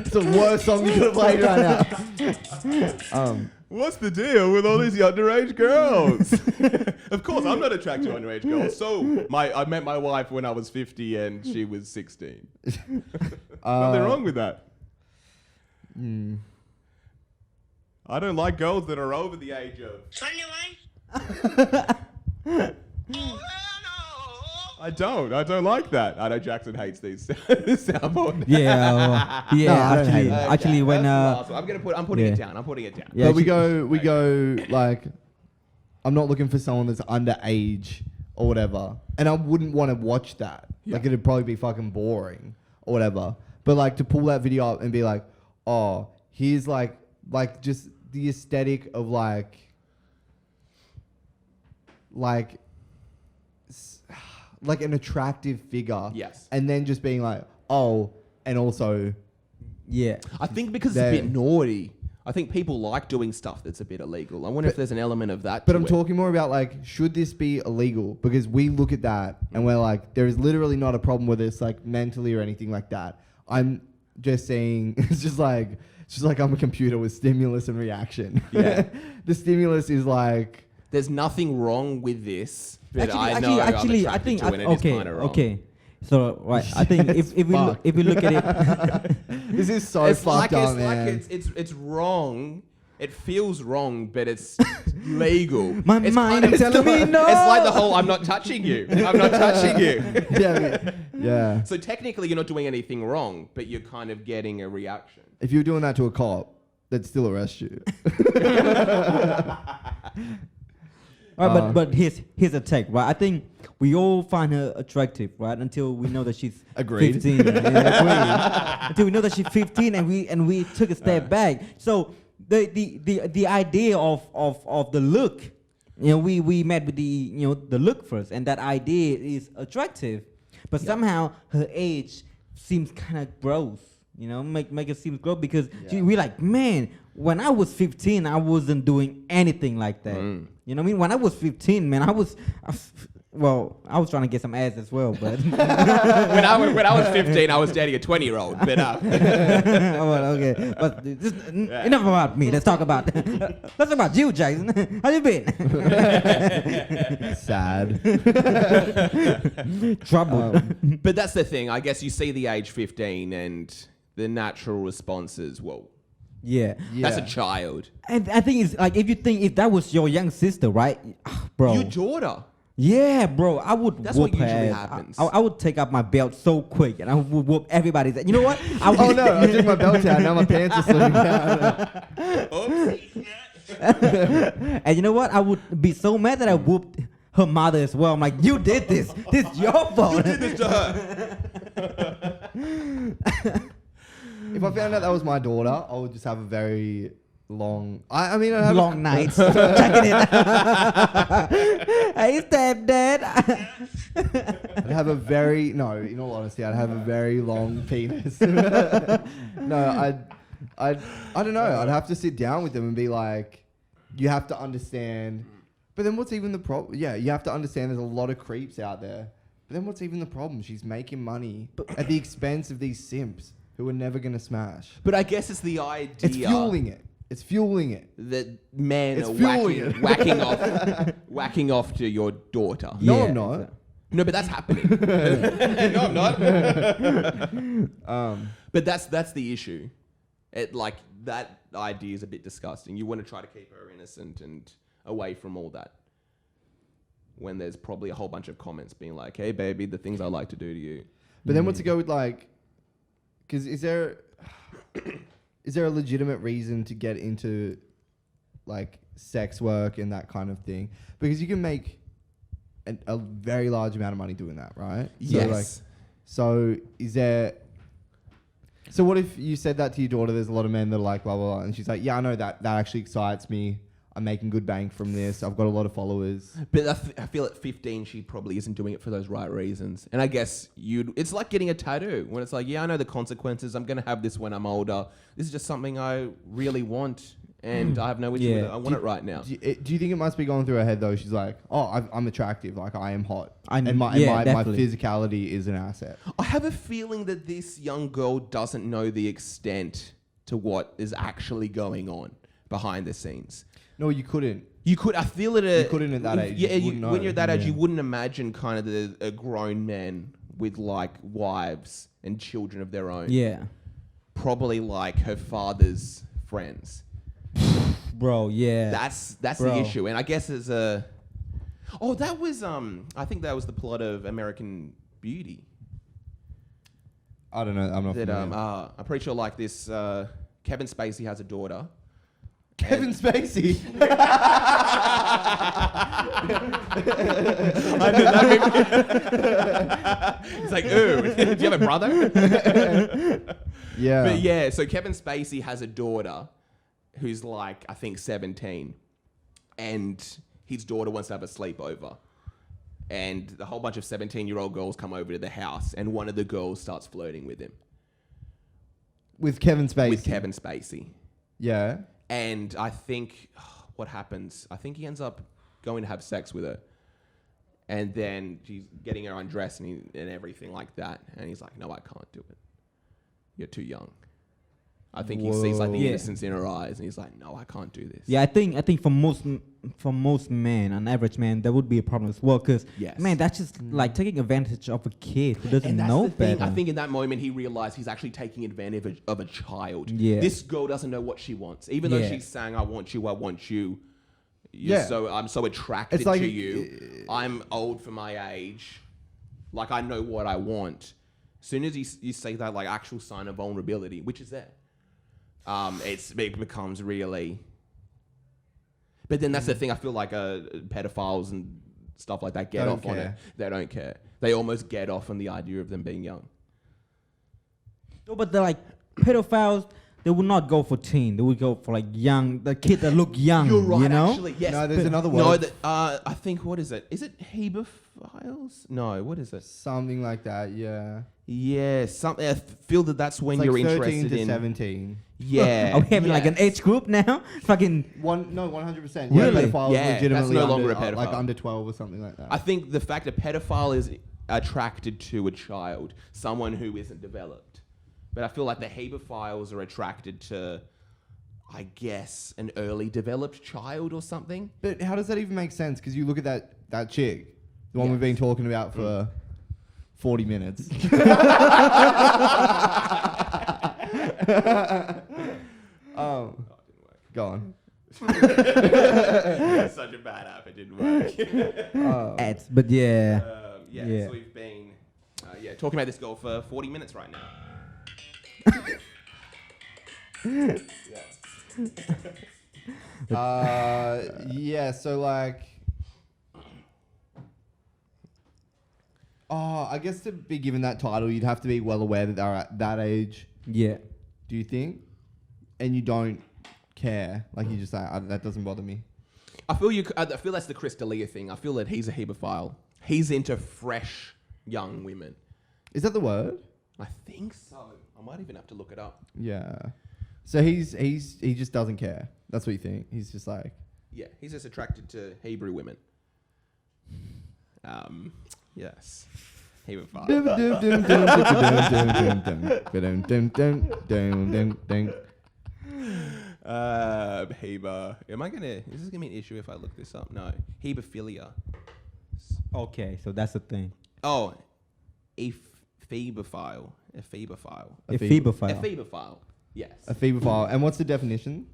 [SPEAKER 2] It's the worst song you could have played right now.
[SPEAKER 1] What's the deal with all these underage girls? Of course, I'm not attracted to underage girls. So I met my wife when I was 50 and she was 16. Nothing wrong with that. I don't like girls that are over the age of... I don't like that. I know Jackson hates these soundboard.
[SPEAKER 3] yeah,
[SPEAKER 2] No, I don't hate it.
[SPEAKER 3] actually, when
[SPEAKER 1] I'm putting it down. I'm putting it down.
[SPEAKER 3] Yeah,
[SPEAKER 2] But we go like, I'm not looking for someone that's underage or whatever, and I wouldn't want to watch that.
[SPEAKER 1] Yeah.
[SPEAKER 2] Like it'd probably be fucking boring or whatever. But like to pull that video up and be like, oh, here's like just the aesthetic of like an attractive figure.
[SPEAKER 1] Yes.
[SPEAKER 2] And then just being like, oh, and also,
[SPEAKER 3] yeah,
[SPEAKER 1] I think because it's a bit naughty. I think people like doing stuff that's a bit illegal. I wonder if there's an element of that.
[SPEAKER 2] but
[SPEAKER 1] to
[SPEAKER 2] I'm
[SPEAKER 1] it.
[SPEAKER 2] talking more about like, should this be illegal? Because we look at that and we're like, there is literally not a problem with this, like mentally or anything like that. I'm just saying, it's just like I'm a computer with stimulus and reaction.
[SPEAKER 1] Yeah.
[SPEAKER 2] The stimulus is like,
[SPEAKER 1] There's nothing wrong with this, but
[SPEAKER 3] actually,
[SPEAKER 1] I know
[SPEAKER 3] actually,
[SPEAKER 1] I'm
[SPEAKER 3] I think
[SPEAKER 1] attracted to it and it is kinda wrong.
[SPEAKER 3] okay. So right, I think if we look at it,
[SPEAKER 2] this is so
[SPEAKER 1] It's
[SPEAKER 2] fucked
[SPEAKER 1] like
[SPEAKER 2] up, man.
[SPEAKER 1] it's wrong. It feels wrong, but it's legal.
[SPEAKER 3] My
[SPEAKER 1] It's
[SPEAKER 3] mind
[SPEAKER 1] kind
[SPEAKER 3] is
[SPEAKER 1] of-
[SPEAKER 3] telling me no.
[SPEAKER 1] It's like the whole "I'm not touching you." I'm not touching you.
[SPEAKER 2] Yeah.
[SPEAKER 1] So technically, you're not doing anything wrong, but you're kind of getting a reaction.
[SPEAKER 2] If you were doing that to a cop, they'd still arrest you.
[SPEAKER 3] Right, but here's a take, right? I think we all find her attractive, right? Until we know that she's
[SPEAKER 2] Agreed.
[SPEAKER 3] 15. Agreed. Until we know that she's 15, and we took a step back. So the idea of the look, you know, we met with the look first, and that idea is attractive, but somehow her age seems kind of gross. You know, make it seem gross because we're like, man, when I was 15, I wasn't doing anything like that. You know what I mean? When I was 15, man, I was trying to get some ass as well, but
[SPEAKER 1] when I was 15, I was dating a 20-year-old. But
[SPEAKER 3] well, okay, but enough about me. Let's talk about you, Jason. How you been?
[SPEAKER 2] Sad.
[SPEAKER 3] Trouble.
[SPEAKER 1] but that's the thing. I guess you see the age 15, and the natural response is, well,
[SPEAKER 3] Yeah.
[SPEAKER 1] that's a child.
[SPEAKER 3] And I think it's like if that was your young sister, right? Bro.
[SPEAKER 1] Your daughter.
[SPEAKER 3] Yeah, bro, I would.
[SPEAKER 1] That's
[SPEAKER 3] whoop
[SPEAKER 1] what usually
[SPEAKER 3] her ass.
[SPEAKER 1] happens.
[SPEAKER 3] I would take out my belt so quick, and I would whoop everybody's. You know what? I would,
[SPEAKER 2] Oh no, I took my belt out. Now my pants are slipping down.
[SPEAKER 3] And you know what? I would be so mad that I whooped her mother as well. I'm like, you did this. This is your fault.
[SPEAKER 1] You did this to her.
[SPEAKER 2] If I found out that was my daughter, I would just have a very long. I mean, I'd have
[SPEAKER 3] Long nights. Checking it. Hey, stepdad.
[SPEAKER 2] I'd have a very no. In all honesty, I'd have a very long penis. No, I don't know. I'd have to sit down with them and be like, you have to understand. But then what's even the problem? Yeah, you have to understand there's a lot of creeps out there. But then what's even the problem? She's making money at the expense of these simps who are never going to smash.
[SPEAKER 1] But I guess it's the idea.
[SPEAKER 2] It's fueling it. It's fueling it.
[SPEAKER 1] That men
[SPEAKER 2] It's
[SPEAKER 1] are
[SPEAKER 2] fueling
[SPEAKER 1] whacking off to your daughter.
[SPEAKER 2] No,
[SPEAKER 3] Yeah,
[SPEAKER 2] I'm not.
[SPEAKER 1] No, but that's happening. No, I'm not. But that's the issue. It like that idea is a bit disgusting. You want to try to keep her innocent and away from all that. When there's probably a whole bunch of comments being like, "Hey, baby, the things I like to do to you."
[SPEAKER 2] But then what's to go with like? Because is there a legitimate reason to get into like sex work and that kind of thing? Because you can make a very large amount of money doing that, right?
[SPEAKER 1] Yes.
[SPEAKER 2] So is there? So what if you said that to your daughter? There's a lot of men that are like blah blah blah, and she's like, "Yeah, I know that actually excites me. I'm making good bank from this. I've got a lot of followers."
[SPEAKER 1] But I feel at 15 she probably isn't doing it for those right reasons. And I guess it's like getting a tattoo when it's like, yeah, I know the consequences. I'm going to have this when I'm older. This is just something I really want and I have no issue with it. I want it right now.
[SPEAKER 2] Do you think it must be going through her head though? She's like, "Oh, I'm attractive. Like I am hot,
[SPEAKER 3] I know.
[SPEAKER 2] and my
[SPEAKER 3] Yeah, definitely.
[SPEAKER 2] physicality is an asset."
[SPEAKER 1] I have a feeling that this young girl doesn't know the extent to what is actually going on behind the scenes.
[SPEAKER 2] No, you couldn't.
[SPEAKER 1] You could. I feel it.
[SPEAKER 2] You couldn't at that age.
[SPEAKER 1] Yeah,
[SPEAKER 2] You wouldn't know.
[SPEAKER 1] when you're that age,
[SPEAKER 3] Yeah.
[SPEAKER 1] you wouldn't imagine kind of a grown men with like wives and children of their own.
[SPEAKER 3] Yeah.
[SPEAKER 1] Probably like her father's friends.
[SPEAKER 3] Bro, yeah.
[SPEAKER 1] That's
[SPEAKER 3] Bro.
[SPEAKER 1] the issue, and I guess as a. Oh, that was I think that was the plot of American Beauty.
[SPEAKER 2] I don't know. I'm not.
[SPEAKER 1] That
[SPEAKER 2] familiar.
[SPEAKER 1] I'm pretty sure like this. Kevin Spacey has a daughter.
[SPEAKER 2] Kevin Spacey.
[SPEAKER 1] I know that. He's like, ooh, do you have a brother?
[SPEAKER 2] Yeah.
[SPEAKER 1] But yeah, so Kevin Spacey has a daughter who's like, I think 17. And his daughter wants to have a sleepover. And a whole bunch of 17-year-old girls come over to the house, and one of the girls starts flirting with him.
[SPEAKER 2] With Kevin Spacey.
[SPEAKER 1] With Kevin Spacey.
[SPEAKER 2] Yeah.
[SPEAKER 1] And I think, what happens? I think he ends up going to have sex with her. And then she's getting her undressed and everything like that. And he's like, no, I can't do it. You're too young. I think he sees like the
[SPEAKER 3] Whoa.
[SPEAKER 1] innocence in her eyes. And he's like, no, I can't do this.
[SPEAKER 3] Yeah, I think for most men, an average man, that would be a problem as well. Cause
[SPEAKER 1] Yes.
[SPEAKER 3] man, that's just like taking advantage of a kid who doesn't
[SPEAKER 1] And that's
[SPEAKER 3] know
[SPEAKER 1] the thing.
[SPEAKER 3] better.
[SPEAKER 1] I think in that moment he realized he's actually taking advantage of a child.
[SPEAKER 3] Yeah.
[SPEAKER 1] This girl doesn't know what she wants. Even though
[SPEAKER 3] Yeah.
[SPEAKER 1] she's saying, I want you.
[SPEAKER 2] Yeah.
[SPEAKER 1] I'm so attracted
[SPEAKER 2] It's like
[SPEAKER 1] to you. I'm old for my age. Like I know what I want. As soon as you say that like actual sign of vulnerability, which is there, it becomes really. But then that's the thing. I feel like pedophiles and stuff like that get
[SPEAKER 2] Don't
[SPEAKER 1] off on it.
[SPEAKER 2] care.
[SPEAKER 1] They don't care. They almost get off on the idea of them being young.
[SPEAKER 3] No, but they're like pedophiles. They would not go for teen. They would go for like young, the kid that look young.
[SPEAKER 1] You're right,
[SPEAKER 3] You know?
[SPEAKER 1] actually. Yes.
[SPEAKER 2] No, there's another
[SPEAKER 1] No,
[SPEAKER 2] word.
[SPEAKER 1] I think, what is it? Is it hebephiles? No, what is it?
[SPEAKER 2] Something like that. Yeah.
[SPEAKER 1] Yeah, something. I feel that that's when
[SPEAKER 2] It's
[SPEAKER 1] you're
[SPEAKER 2] like 13
[SPEAKER 1] interested
[SPEAKER 2] to
[SPEAKER 1] in.
[SPEAKER 2] 17.
[SPEAKER 1] Yeah.
[SPEAKER 3] Are we having like an
[SPEAKER 1] yes.
[SPEAKER 3] age group now? Fucking
[SPEAKER 2] 100%.
[SPEAKER 3] Really?
[SPEAKER 2] Pedophile
[SPEAKER 1] Yeah,
[SPEAKER 2] is legitimately
[SPEAKER 1] that's no longer
[SPEAKER 2] under,
[SPEAKER 1] a pedophile.
[SPEAKER 2] like under 12 or something like that.
[SPEAKER 1] I think the fact a pedophile is attracted to a child, someone who isn't developed. But I feel like the hebephiles are attracted to, I guess, an early developed child or something.
[SPEAKER 2] But how does that even make sense? Because you look at that chick, the one
[SPEAKER 1] Yes.
[SPEAKER 2] we've been talking about for 40 minutes. Go on.
[SPEAKER 1] It's such a bad app. It didn't work.
[SPEAKER 3] Ads, but yeah.
[SPEAKER 1] Yeah. So we've been talking about this girl for 40 minutes right now.
[SPEAKER 2] Yeah, so like, I guess to be given that title, you'd have to be well aware that they're at that age.
[SPEAKER 3] Yeah.
[SPEAKER 2] Do you think? And you don't care, like you just say, that doesn't bother me.
[SPEAKER 1] I feel that's the Chris D'Elia thing. I feel that he's a hebephile. He's into fresh young women.
[SPEAKER 2] Is that the word?
[SPEAKER 1] I think so. I might even have to look it up.
[SPEAKER 2] Yeah. So he just doesn't care. That's what you think. He's just like,
[SPEAKER 1] Yeah, he's just attracted to Hebrew women. Yes. Hebephile. Heba. Is this gonna be an issue if I look this up? No. Hebephilia.
[SPEAKER 3] Okay, so that's the thing.
[SPEAKER 1] Oh, ephebophile. Ephebophile.
[SPEAKER 3] A phebophile.
[SPEAKER 1] Ephebophile. Yes.
[SPEAKER 2] a phebophile. And what's the definition?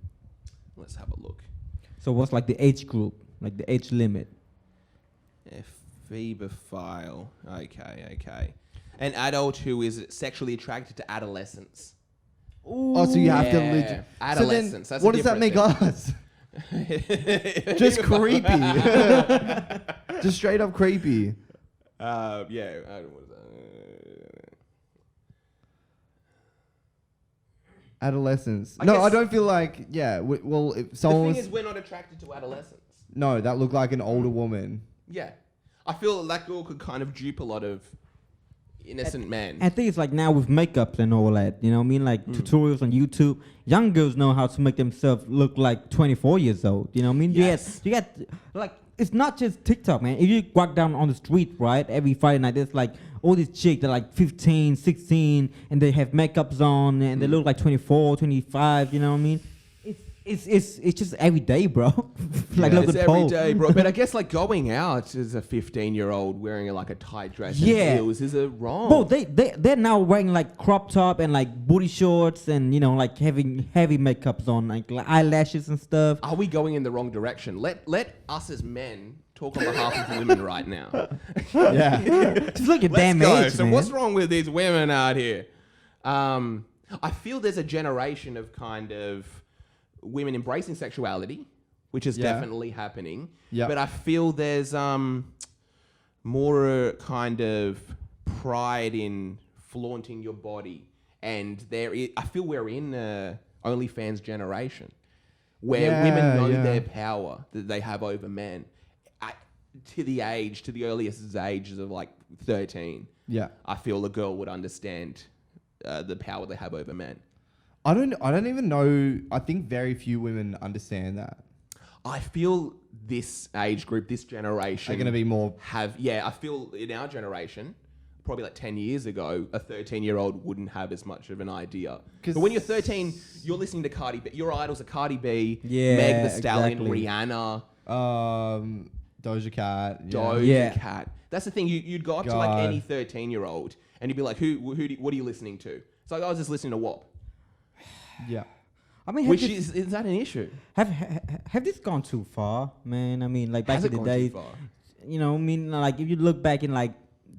[SPEAKER 1] Let's have a look.
[SPEAKER 3] So what's like the age group, like the age limit?
[SPEAKER 1] Ephebophile. Okay. An adult who is sexually attracted to adolescents.
[SPEAKER 2] Oh, so you have to
[SPEAKER 1] Yeah.
[SPEAKER 2] legit.
[SPEAKER 1] Adolescents.
[SPEAKER 2] So
[SPEAKER 1] That's
[SPEAKER 2] then,
[SPEAKER 1] a
[SPEAKER 2] what does that
[SPEAKER 1] different
[SPEAKER 2] make
[SPEAKER 1] thing.
[SPEAKER 2] us? Just creepy. Just straight up creepy.
[SPEAKER 1] What is that?
[SPEAKER 2] Adolescents.
[SPEAKER 1] I
[SPEAKER 2] No,
[SPEAKER 1] guess-
[SPEAKER 2] I don't feel like. Yeah. Well, if someone
[SPEAKER 1] The thing
[SPEAKER 2] was
[SPEAKER 1] is, we're not attracted to adolescents.
[SPEAKER 2] no, that looked like an older woman.
[SPEAKER 1] Yeah. I feel that girl could kind of dupe a lot of innocent men.
[SPEAKER 3] I think it's like now with makeups and all that, you know what I mean? Like tutorials on YouTube. Young girls know how to make themselves look like 24 years old, you know what I mean?
[SPEAKER 1] Yes.
[SPEAKER 3] You get like, it's not just TikTok, man. If you walk down on the street, right, every Friday night, there's like all these chicks that are like 15, 16, and they have makeups on, and they look like 24, 25, you know what I mean? It's just every day, bro. Like
[SPEAKER 1] Yeah,
[SPEAKER 3] look
[SPEAKER 1] it's
[SPEAKER 3] at
[SPEAKER 1] every
[SPEAKER 3] Paul.
[SPEAKER 1] day, bro. But I guess like going out as a 15-year-old wearing like a tight dress and
[SPEAKER 3] Yeah.
[SPEAKER 1] heels is a wrong.
[SPEAKER 3] Bro, they're now wearing like crop top and like booty shorts and you know like having heavy makeups on like eyelashes and stuff.
[SPEAKER 1] Are we going in the wrong direction? Let us as men talk on behalf of women right now.
[SPEAKER 2] Yeah.
[SPEAKER 3] Just look at
[SPEAKER 1] Let's
[SPEAKER 3] damn
[SPEAKER 1] go.
[SPEAKER 3] age,
[SPEAKER 1] So
[SPEAKER 3] man.
[SPEAKER 1] what's wrong with these women out here? I feel there's a generation of kind of women embracing sexuality, which is
[SPEAKER 2] Yeah.
[SPEAKER 1] definitely happening.
[SPEAKER 2] Yep.
[SPEAKER 1] But I feel there's more kind of pride in flaunting your body, and I feel we're in a OnlyFans generation where women know
[SPEAKER 2] Yeah.
[SPEAKER 1] their power that they have over men to the earliest ages of like 13.
[SPEAKER 2] Yeah.
[SPEAKER 1] I feel a girl would understand the power they have over men.
[SPEAKER 2] I don't even know. I think very few women understand that.
[SPEAKER 1] I feel this age group, this generation,
[SPEAKER 2] They're going to be more.
[SPEAKER 1] I feel in our generation, probably like 10 years ago, a 13-year-old wouldn't have as much of an idea.
[SPEAKER 2] 'Cause-
[SPEAKER 1] But when you're 13, you're listening to Cardi B. Your idols are Cardi B,
[SPEAKER 3] Yeah,
[SPEAKER 1] Meg Thee Stallion,
[SPEAKER 3] exactly.
[SPEAKER 1] Rihanna,
[SPEAKER 2] Doja Cat. Yeah.
[SPEAKER 1] Doja
[SPEAKER 3] Yeah.
[SPEAKER 1] Cat. That's the thing. You'd go up to like
[SPEAKER 2] God.
[SPEAKER 1] any 13-year-old and you'd be like, what are you listening to? It's like, I was just listening to WAP.
[SPEAKER 2] Yeah.
[SPEAKER 3] I mean,
[SPEAKER 1] Which is that an issue?
[SPEAKER 3] have this gone too far, man? I mean, like back
[SPEAKER 1] Has
[SPEAKER 3] in
[SPEAKER 1] it
[SPEAKER 3] the
[SPEAKER 1] gone too
[SPEAKER 3] days,
[SPEAKER 1] far?
[SPEAKER 3] you know, I mean, like if you look back in like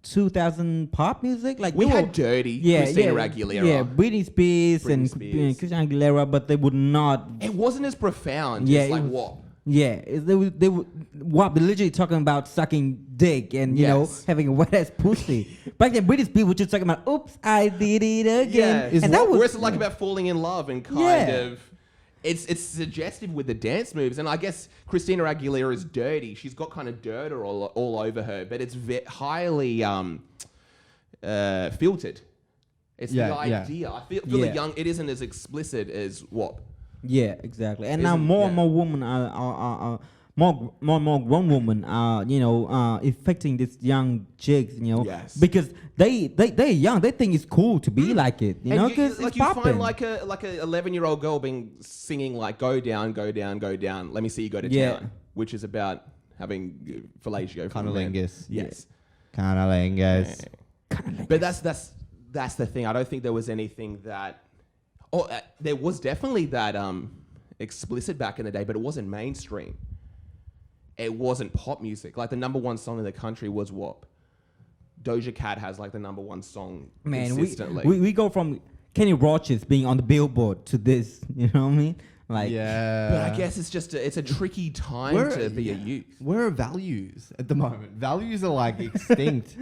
[SPEAKER 3] 2000 pop music, like
[SPEAKER 1] We
[SPEAKER 3] they
[SPEAKER 1] had
[SPEAKER 3] were-
[SPEAKER 1] Dirty, Christina Aguilera.
[SPEAKER 3] yeah, Britney Spears
[SPEAKER 1] Britney
[SPEAKER 3] and
[SPEAKER 1] Spears.
[SPEAKER 3] Christina Aguilera, but they would not.
[SPEAKER 1] It wasn't as profound
[SPEAKER 3] Yeah,
[SPEAKER 1] as
[SPEAKER 3] it
[SPEAKER 1] like
[SPEAKER 3] was-
[SPEAKER 1] WAP.
[SPEAKER 3] Yeah, they would they're literally talking about sucking dick and you know
[SPEAKER 1] Yes.
[SPEAKER 3] having a wet ass pussy. Back then, British people were just talking about, "Oops, I did it again,"
[SPEAKER 1] Yeah,
[SPEAKER 3] and that was
[SPEAKER 1] whereas like about falling in love and kind
[SPEAKER 3] Yeah.
[SPEAKER 1] of, it's suggestive with the dance moves, and I guess Christina Aguilera is dirty. She's got kind of dirt all over her, but it's highly filtered. It's the
[SPEAKER 2] Yeah, yeah.
[SPEAKER 1] idea. I feel
[SPEAKER 3] Yeah.
[SPEAKER 1] the young. It isn't as explicit as WAP.
[SPEAKER 3] Yeah, exactly. And now
[SPEAKER 1] Isn't-
[SPEAKER 3] more
[SPEAKER 1] yeah.
[SPEAKER 3] and more women are more and more grown women are affecting these young chicks, you know,
[SPEAKER 1] Yes.
[SPEAKER 3] because they're young. They think it's cool to be like it, you
[SPEAKER 1] And
[SPEAKER 3] know, because
[SPEAKER 1] like
[SPEAKER 3] it's
[SPEAKER 1] you
[SPEAKER 3] popping.
[SPEAKER 1] find like a 11-year-old girl singing like "Go down, go down, go down. Let me see you go to
[SPEAKER 3] Yeah.
[SPEAKER 1] town," which is about having fellatio. from a man.
[SPEAKER 2] Cunnilingus.
[SPEAKER 1] Yes.
[SPEAKER 2] Cunnilingus.
[SPEAKER 1] But that's the thing. I don't think there was anything that. Oh, there was definitely that explicit back in the day, but it wasn't mainstream. It wasn't pop music. Like the number one song in the country was WAP. Doja Cat has like the number one song
[SPEAKER 3] Man,
[SPEAKER 1] consistently.
[SPEAKER 3] we go from Kenny Rogers being on the Billboard to this. You know what I mean? Like,
[SPEAKER 2] Yeah.
[SPEAKER 1] but I guess it's just it's a tricky time to be a youth.
[SPEAKER 2] Where are values at the moment? Values are like extinct.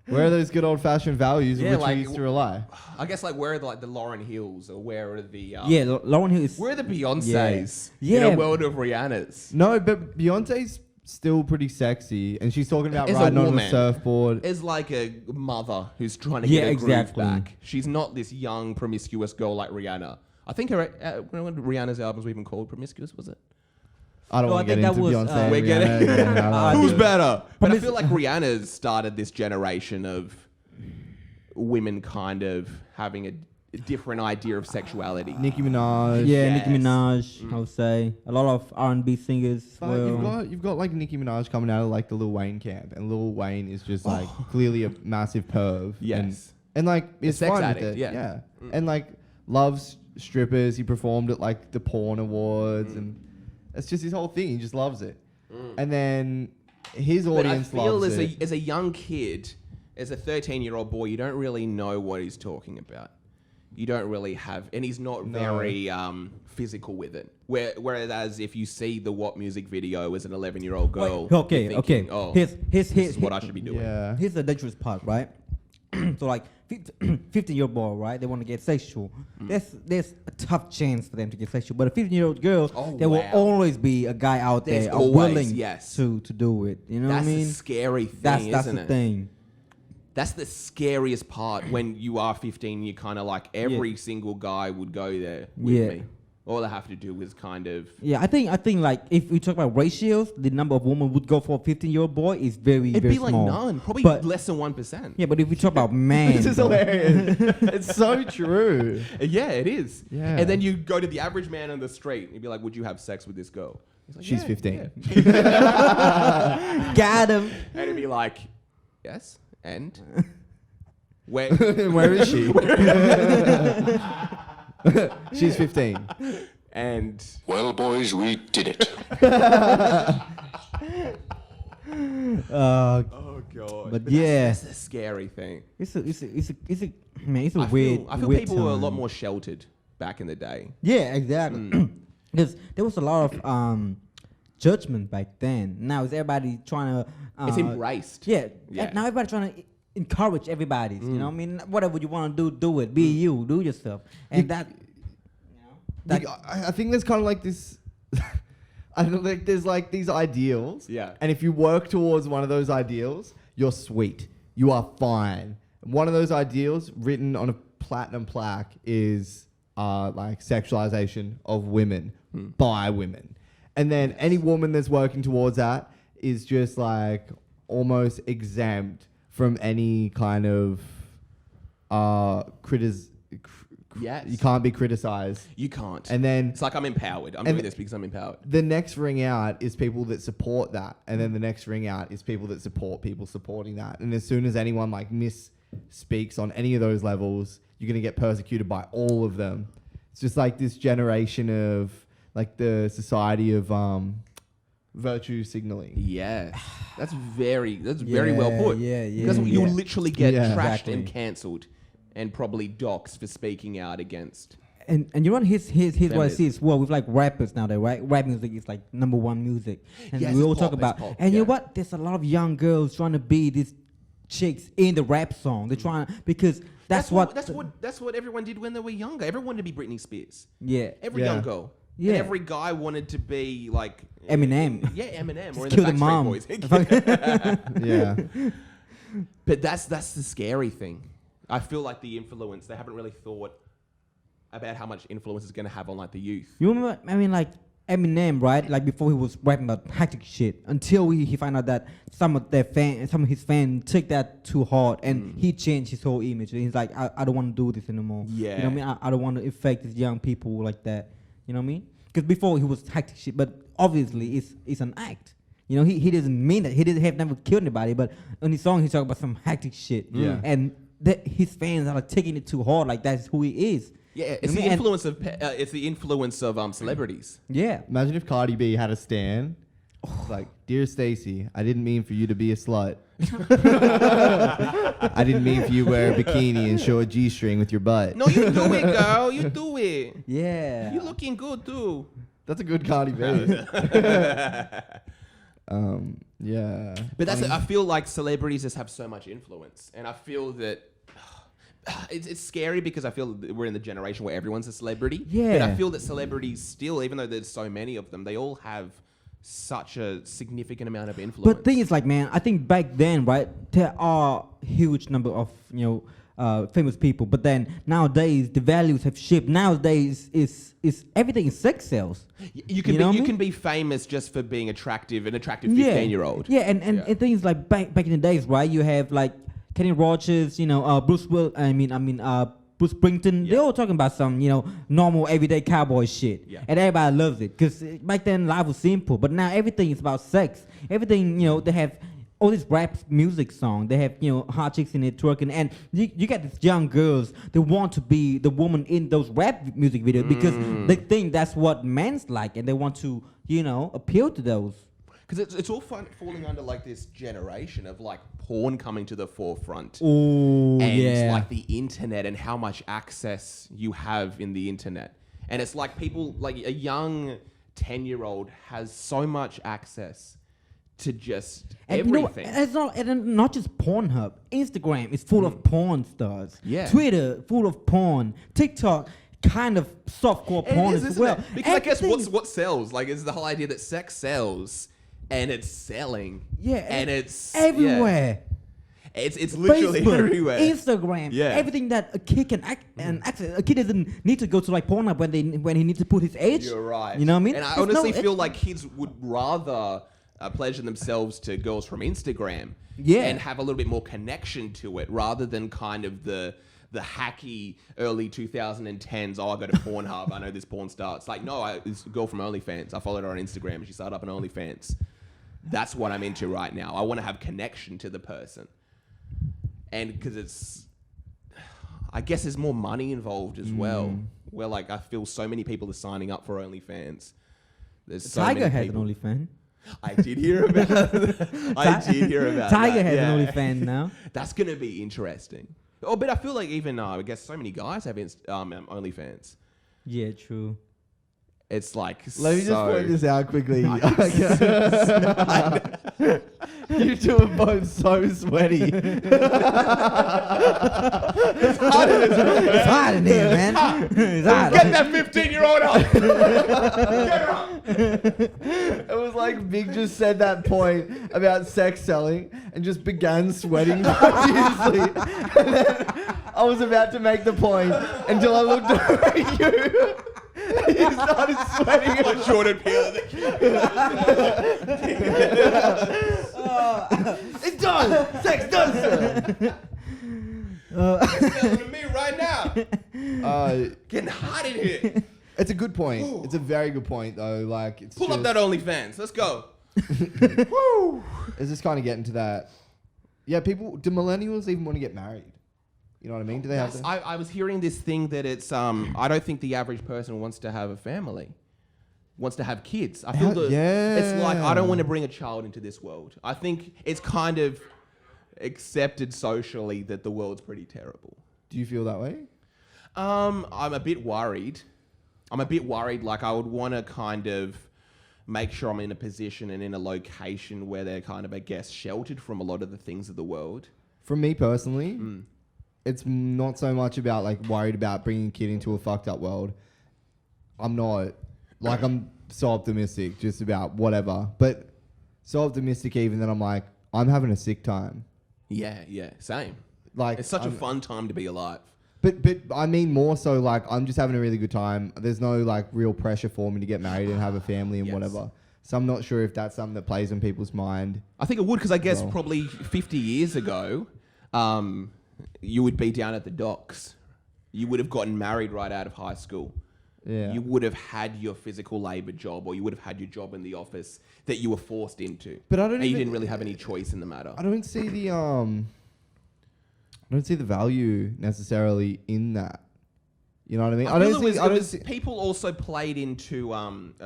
[SPEAKER 2] Where are those good old fashioned values on
[SPEAKER 1] Yeah,
[SPEAKER 2] which
[SPEAKER 1] like,
[SPEAKER 2] we used to rely?
[SPEAKER 1] I guess like where are the Lauryn Hills or where are the
[SPEAKER 3] yeah, Lauryn Hill is.
[SPEAKER 1] where are the Beyonces in
[SPEAKER 3] Yeah.
[SPEAKER 1] a world of Rihanna's?
[SPEAKER 2] No, but Beyonce's still pretty sexy, and she's talking about
[SPEAKER 1] As a
[SPEAKER 2] riding on a
[SPEAKER 1] woman.
[SPEAKER 2] surfboard.
[SPEAKER 1] Is like a mother who's trying to
[SPEAKER 3] Yeah,
[SPEAKER 1] get her
[SPEAKER 3] exactly.
[SPEAKER 1] groove back. She's not this young promiscuous girl like Rihanna. I think her one of Rihanna's albums were even called Promiscuous, was it?
[SPEAKER 2] I don't
[SPEAKER 3] No,
[SPEAKER 2] want
[SPEAKER 3] I
[SPEAKER 2] to
[SPEAKER 3] think
[SPEAKER 2] get
[SPEAKER 3] that
[SPEAKER 2] into
[SPEAKER 3] was,
[SPEAKER 2] Beyonce. and
[SPEAKER 1] We're getting-
[SPEAKER 2] Rihanna again. I don't
[SPEAKER 3] Uh,
[SPEAKER 2] know.
[SPEAKER 1] Who's better? But I
[SPEAKER 3] Promis-
[SPEAKER 1] feel like Rihanna's started this generation of women kind of having a different idea of sexuality.
[SPEAKER 2] Nicki Minaj.
[SPEAKER 3] Yeah,
[SPEAKER 1] Yes.
[SPEAKER 3] Nicki Minaj. I would say a lot of R&B singers.
[SPEAKER 2] But
[SPEAKER 3] Well,
[SPEAKER 2] you've got like Nicki Minaj coming out of like the Lil Wayne camp, and Lil Wayne is just like clearly a massive perv.
[SPEAKER 1] Yes.
[SPEAKER 2] And like it's
[SPEAKER 1] sex
[SPEAKER 2] fun
[SPEAKER 1] addict,
[SPEAKER 2] with it.
[SPEAKER 1] yeah.
[SPEAKER 2] And like loves strippers. He performed at like the porn awards, and it's just his whole thing. He just loves it. And then his
[SPEAKER 1] But I
[SPEAKER 2] audience
[SPEAKER 1] feel
[SPEAKER 2] loves
[SPEAKER 1] as
[SPEAKER 2] it.
[SPEAKER 1] a young kid, as a 13-year-old boy, you don't really know what he's talking about. You don't really have, and he's not
[SPEAKER 2] No.
[SPEAKER 1] very physical with it. Whereas if you see the WAP music video as an 11-year-old girl,
[SPEAKER 3] okay,
[SPEAKER 1] you're thinking,
[SPEAKER 3] okay.
[SPEAKER 1] oh,
[SPEAKER 3] Here's
[SPEAKER 1] this is what I should be doing.
[SPEAKER 2] Yeah.
[SPEAKER 3] Here's the dangerous part, right? So like 15-year-old boy, right? They want to get sexual. There's a tough chance for them to get sexual. But a 15-year-old girl,
[SPEAKER 1] Oh,
[SPEAKER 3] there will
[SPEAKER 1] wow.
[SPEAKER 3] always be a guy out
[SPEAKER 1] There's
[SPEAKER 3] there
[SPEAKER 1] always,
[SPEAKER 3] willing
[SPEAKER 1] yes.
[SPEAKER 3] to do it. You know
[SPEAKER 1] That's
[SPEAKER 3] what I mean?
[SPEAKER 1] the scary thing,
[SPEAKER 3] That's
[SPEAKER 1] isn't
[SPEAKER 3] the
[SPEAKER 1] it?
[SPEAKER 3] thing.
[SPEAKER 1] That's the scariest part when you are 15. You're kind of like every single guy would go there with
[SPEAKER 3] Yeah.
[SPEAKER 1] me. All I have to do is kind of
[SPEAKER 3] Yeah, I think like if we talk about ratios, the number of women would go for a 15-year-old boy is very
[SPEAKER 1] it'd
[SPEAKER 3] very
[SPEAKER 1] be like
[SPEAKER 3] small.
[SPEAKER 1] none, probably
[SPEAKER 3] But-
[SPEAKER 1] less than 1%.
[SPEAKER 3] Yeah, but if we talk about man,
[SPEAKER 2] This is
[SPEAKER 3] bro,
[SPEAKER 2] hilarious. It's so true.
[SPEAKER 1] Yeah, it is.
[SPEAKER 2] Yeah.
[SPEAKER 1] And then you go to the average man on the street and you'd be like, would you have sex with this girl? He's like,
[SPEAKER 2] She's
[SPEAKER 1] "Yeah,
[SPEAKER 2] 15.
[SPEAKER 1] yeah."
[SPEAKER 3] got him.
[SPEAKER 1] And it'd be like, yes, and where?
[SPEAKER 2] Where is she? She's 15.
[SPEAKER 1] And
[SPEAKER 4] Well, boys, we did it.
[SPEAKER 1] oh god.
[SPEAKER 3] But yeah.
[SPEAKER 1] that's the scary thing.
[SPEAKER 3] It's a man. It's a
[SPEAKER 1] I
[SPEAKER 3] weird.
[SPEAKER 1] feel
[SPEAKER 3] weird
[SPEAKER 1] people were a lot
[SPEAKER 3] time.
[SPEAKER 1] more sheltered back in the day.
[SPEAKER 3] Yeah, exactly. Because there was a lot of judgment back then. Now is everybody trying to?
[SPEAKER 1] It's embraced.
[SPEAKER 3] Yeah.
[SPEAKER 1] Yeah.
[SPEAKER 3] Now everybody trying to encourage everybody. You know what I mean? Whatever you want to do it. Be you. Do yourself. And that.
[SPEAKER 2] Like, I think there's kind of like this. I don't think there's like these ideals.
[SPEAKER 1] Yeah.
[SPEAKER 2] And if you work towards one of those ideals, you're sweet. You are fine. One of those ideals written on a platinum plaque is like sexualization of women by women. And then any woman that's working towards that is just like almost exempt from any kind of
[SPEAKER 1] Yes.
[SPEAKER 2] you can't be criticized.
[SPEAKER 1] You can't.
[SPEAKER 2] And then
[SPEAKER 1] it's like I'm empowered. I'm
[SPEAKER 2] and
[SPEAKER 1] doing this because I'm empowered.
[SPEAKER 2] the next ring out is people that support that, and then the next ring out is people that support people supporting that. And as soon as anyone like misspeaks on any of those levels, you're gonna get persecuted by all of them. It's just like this generation of like the society of virtue signaling.
[SPEAKER 1] Yeah, that's very well put.
[SPEAKER 3] Yeah, yeah,
[SPEAKER 1] Because you'll
[SPEAKER 3] yeah.
[SPEAKER 1] literally get
[SPEAKER 2] Yeah.
[SPEAKER 1] trashed
[SPEAKER 3] Exactly.
[SPEAKER 1] and cancelled, and probably doxxed for speaking out against.
[SPEAKER 3] And you know what? Here's what I
[SPEAKER 1] Feminism.
[SPEAKER 3] see as well with like rappers nowadays, right? Rap music is like number one music, and
[SPEAKER 1] Yes,
[SPEAKER 3] we
[SPEAKER 1] it's
[SPEAKER 3] all talk
[SPEAKER 1] pop,
[SPEAKER 3] about.
[SPEAKER 1] it's pop,
[SPEAKER 3] And you know
[SPEAKER 1] yeah.
[SPEAKER 3] what? There's a lot of young girls trying to be these chicks in the rap song. They're trying because that's what
[SPEAKER 1] that's what everyone did when they were younger. Everyone wanted to be Britney Spears.
[SPEAKER 3] yeah.
[SPEAKER 1] Every
[SPEAKER 2] Yeah.
[SPEAKER 1] young girl.
[SPEAKER 3] Yeah.
[SPEAKER 1] And every guy wanted to be like
[SPEAKER 3] Eminem.
[SPEAKER 1] Yeah, Eminem or in
[SPEAKER 3] Kill
[SPEAKER 1] the
[SPEAKER 3] the
[SPEAKER 1] Backstreet
[SPEAKER 3] mom.
[SPEAKER 1] Boys.
[SPEAKER 2] Yeah.
[SPEAKER 1] But that's the scary thing. I feel like the influence, they haven't really thought about how much influence it's going to have on like the youth.
[SPEAKER 3] You remember? I mean, like Eminem, right? Like before he was rapping about hectic shit, until he found out that some of his fans took that too hard, and he changed his whole image. And he's like, I don't want to do this anymore. You know what I mean? I don't want to affect these young people like that. You know what I mean? Because before he was hectic shit, but obviously it's an act. You know, he doesn't mean that. He didn't have never killed anybody, but on his song he talked about some hectic shit.
[SPEAKER 2] Yeah.
[SPEAKER 3] And his fans are like taking it too hard, like that's who he is.
[SPEAKER 1] Yeah, it's
[SPEAKER 3] I
[SPEAKER 1] the
[SPEAKER 3] mean, and-
[SPEAKER 1] influence of celebrities.
[SPEAKER 3] Yeah.
[SPEAKER 2] Imagine if Cardi B had a stand. It's like, dear Stacey, I didn't mean for you to be a slut. I didn't mean for you to wear a bikini and show a G-string with your butt.
[SPEAKER 1] No, you do it, girl. You do it.
[SPEAKER 3] Yeah.
[SPEAKER 1] You looking good too.
[SPEAKER 2] That's a good Cardi B. Yeah.
[SPEAKER 1] But I feel like celebrities just have so much influence, and I feel that it's scary because I feel that we're in the generation where everyone's a celebrity. But
[SPEAKER 3] Yeah.
[SPEAKER 1] I feel that celebrities still, even though there's so many of them, they all have such a significant amount of influence.
[SPEAKER 3] But thing is, like, man, I think back then, right, there are huge number of famous people. But then nowadays, the values have shifted. Nowadays, is everything is sex sales.
[SPEAKER 1] You can
[SPEAKER 3] You know what I
[SPEAKER 1] you
[SPEAKER 3] mean?
[SPEAKER 1] can be famous just for being an attractive 15-year-old.
[SPEAKER 3] Yeah, and things like back in the days, right? You have like Kenny Rogers, Bruce Bruce Springsteen.
[SPEAKER 1] Yeah.
[SPEAKER 3] They're all talking about some, normal everyday cowboy shit,
[SPEAKER 1] Yeah.
[SPEAKER 3] and everybody loves it because back then life was simple. But now everything is about sex. Everything, they have all this rap music song. They have hot chicks in it twerking, and you got these young girls. They want to be the woman in those rap music videos because they think that's what men's like, and they want to appeal to those.
[SPEAKER 1] Because it's all falling under like this generation of like porn coming to the forefront.
[SPEAKER 3] Oh
[SPEAKER 1] And like the internet and how much access you have in the internet. And it's like people, like a young 10-year-old has so much access to just everything.
[SPEAKER 3] It's not just Pornhub. Instagram is full of porn stars.
[SPEAKER 1] Yeah.
[SPEAKER 3] Twitter full of porn. TikTok kind of softcore
[SPEAKER 1] And it
[SPEAKER 3] porn
[SPEAKER 1] is,
[SPEAKER 3] as
[SPEAKER 1] isn't
[SPEAKER 3] well.
[SPEAKER 1] it? Because I guess
[SPEAKER 3] Everything-
[SPEAKER 1] what sells, like, is the whole idea that sex sells and it's selling.
[SPEAKER 3] Yeah,
[SPEAKER 1] And it's
[SPEAKER 3] everywhere.
[SPEAKER 1] yeah. It's literally
[SPEAKER 3] Facebook,
[SPEAKER 1] everywhere.
[SPEAKER 3] Instagram,
[SPEAKER 1] Yeah.
[SPEAKER 3] everything that a kid can access. A kid doesn't need to go to like Pornhub when he needs to put his age.
[SPEAKER 1] You're right.
[SPEAKER 3] You know what I mean?
[SPEAKER 1] And I
[SPEAKER 3] It's
[SPEAKER 1] honestly
[SPEAKER 3] no-
[SPEAKER 1] feel like kids would rather pleasure themselves to girls from Instagram.
[SPEAKER 3] Yeah.
[SPEAKER 1] And have a little bit more connection to it rather than kind of the hacky early 2010s. Oh, I go to Pornhub. I know this porn star. It's like, no, this girl from OnlyFans. I followed her on Instagram and she started up an OnlyFans. That's what I'm into right now. I want to have connection to the person. And because I guess there's more money involved as well. Where like I feel so many people are signing up for OnlyFans. There's so
[SPEAKER 3] Tiger
[SPEAKER 1] many
[SPEAKER 3] has
[SPEAKER 1] people.
[SPEAKER 3] an OnlyFans.
[SPEAKER 1] I did hear about
[SPEAKER 3] Tiger
[SPEAKER 1] that,
[SPEAKER 3] has
[SPEAKER 1] yeah.
[SPEAKER 3] an OnlyFans now.
[SPEAKER 1] That's going to be interesting. Oh, but I feel like even, I guess so many guys have OnlyFans.
[SPEAKER 3] Yeah, true.
[SPEAKER 1] It's like
[SPEAKER 2] Let me just
[SPEAKER 1] so-
[SPEAKER 2] point this out quickly. You two are both so sweaty.
[SPEAKER 3] It's hot in here, man. It's hot.
[SPEAKER 1] Get that 15-year-old up! Get her up!
[SPEAKER 2] It was like Big just said that point about sex selling and just began sweating profusely. And then I was about to make the point until I looked over at you. And you started sweating.
[SPEAKER 1] Like Jordan Peele.
[SPEAKER 2] It does. Sex does.
[SPEAKER 1] Telling to me right now.
[SPEAKER 2] Uh,
[SPEAKER 1] Getting hot in here.
[SPEAKER 2] it's a good point. It's a very good point, though. Like, it's
[SPEAKER 1] Pull up
[SPEAKER 2] just-
[SPEAKER 1] that OnlyFans. Let's go.
[SPEAKER 2] It's just kind of getting to that. Yeah, do millennials even want to get married? You know what I mean? Do they have?
[SPEAKER 1] I was hearing this thing that it's I don't think the average person wants to have a family, wants to have kids. I feel it's like I don't want to bring a child into this world. I think it's kind of accepted socially that the world's pretty terrible.
[SPEAKER 2] Do you feel that way?
[SPEAKER 1] I'm a bit worried. Like I would want to kind of make sure I'm in a position and in a location where they're kind of, I guess, sheltered from a lot of the things of the world.
[SPEAKER 2] For me personally, it's not so much about like worried about bringing a kid into a fucked up world. I'm not like I'm so optimistic just about whatever, but so optimistic even that I'm like I'm having a sick time.
[SPEAKER 1] Yeah, same.
[SPEAKER 2] Like
[SPEAKER 1] It's such a
[SPEAKER 2] I'm-
[SPEAKER 1] fun time to be alive.
[SPEAKER 2] But I mean more so like I'm just having a really good time. There's no like real pressure for me to get married and have a family and
[SPEAKER 1] Yes.
[SPEAKER 2] whatever. So I'm not sure if that's something that plays in people's mind.
[SPEAKER 1] I think it would, because I guess
[SPEAKER 2] Well.
[SPEAKER 1] probably 50 years ago, you would be down at the docks. You would have gotten married right out of high school.
[SPEAKER 2] Yeah.
[SPEAKER 1] You would have had your physical labor job, or you would have had your job in the office that you were forced into.
[SPEAKER 2] But I don't
[SPEAKER 1] and you
[SPEAKER 2] even-
[SPEAKER 1] didn't really have any choice in the matter.
[SPEAKER 2] I don't see the value necessarily in that. You know what I mean?
[SPEAKER 1] I feel it
[SPEAKER 2] I don't
[SPEAKER 1] was
[SPEAKER 2] see
[SPEAKER 1] people also played into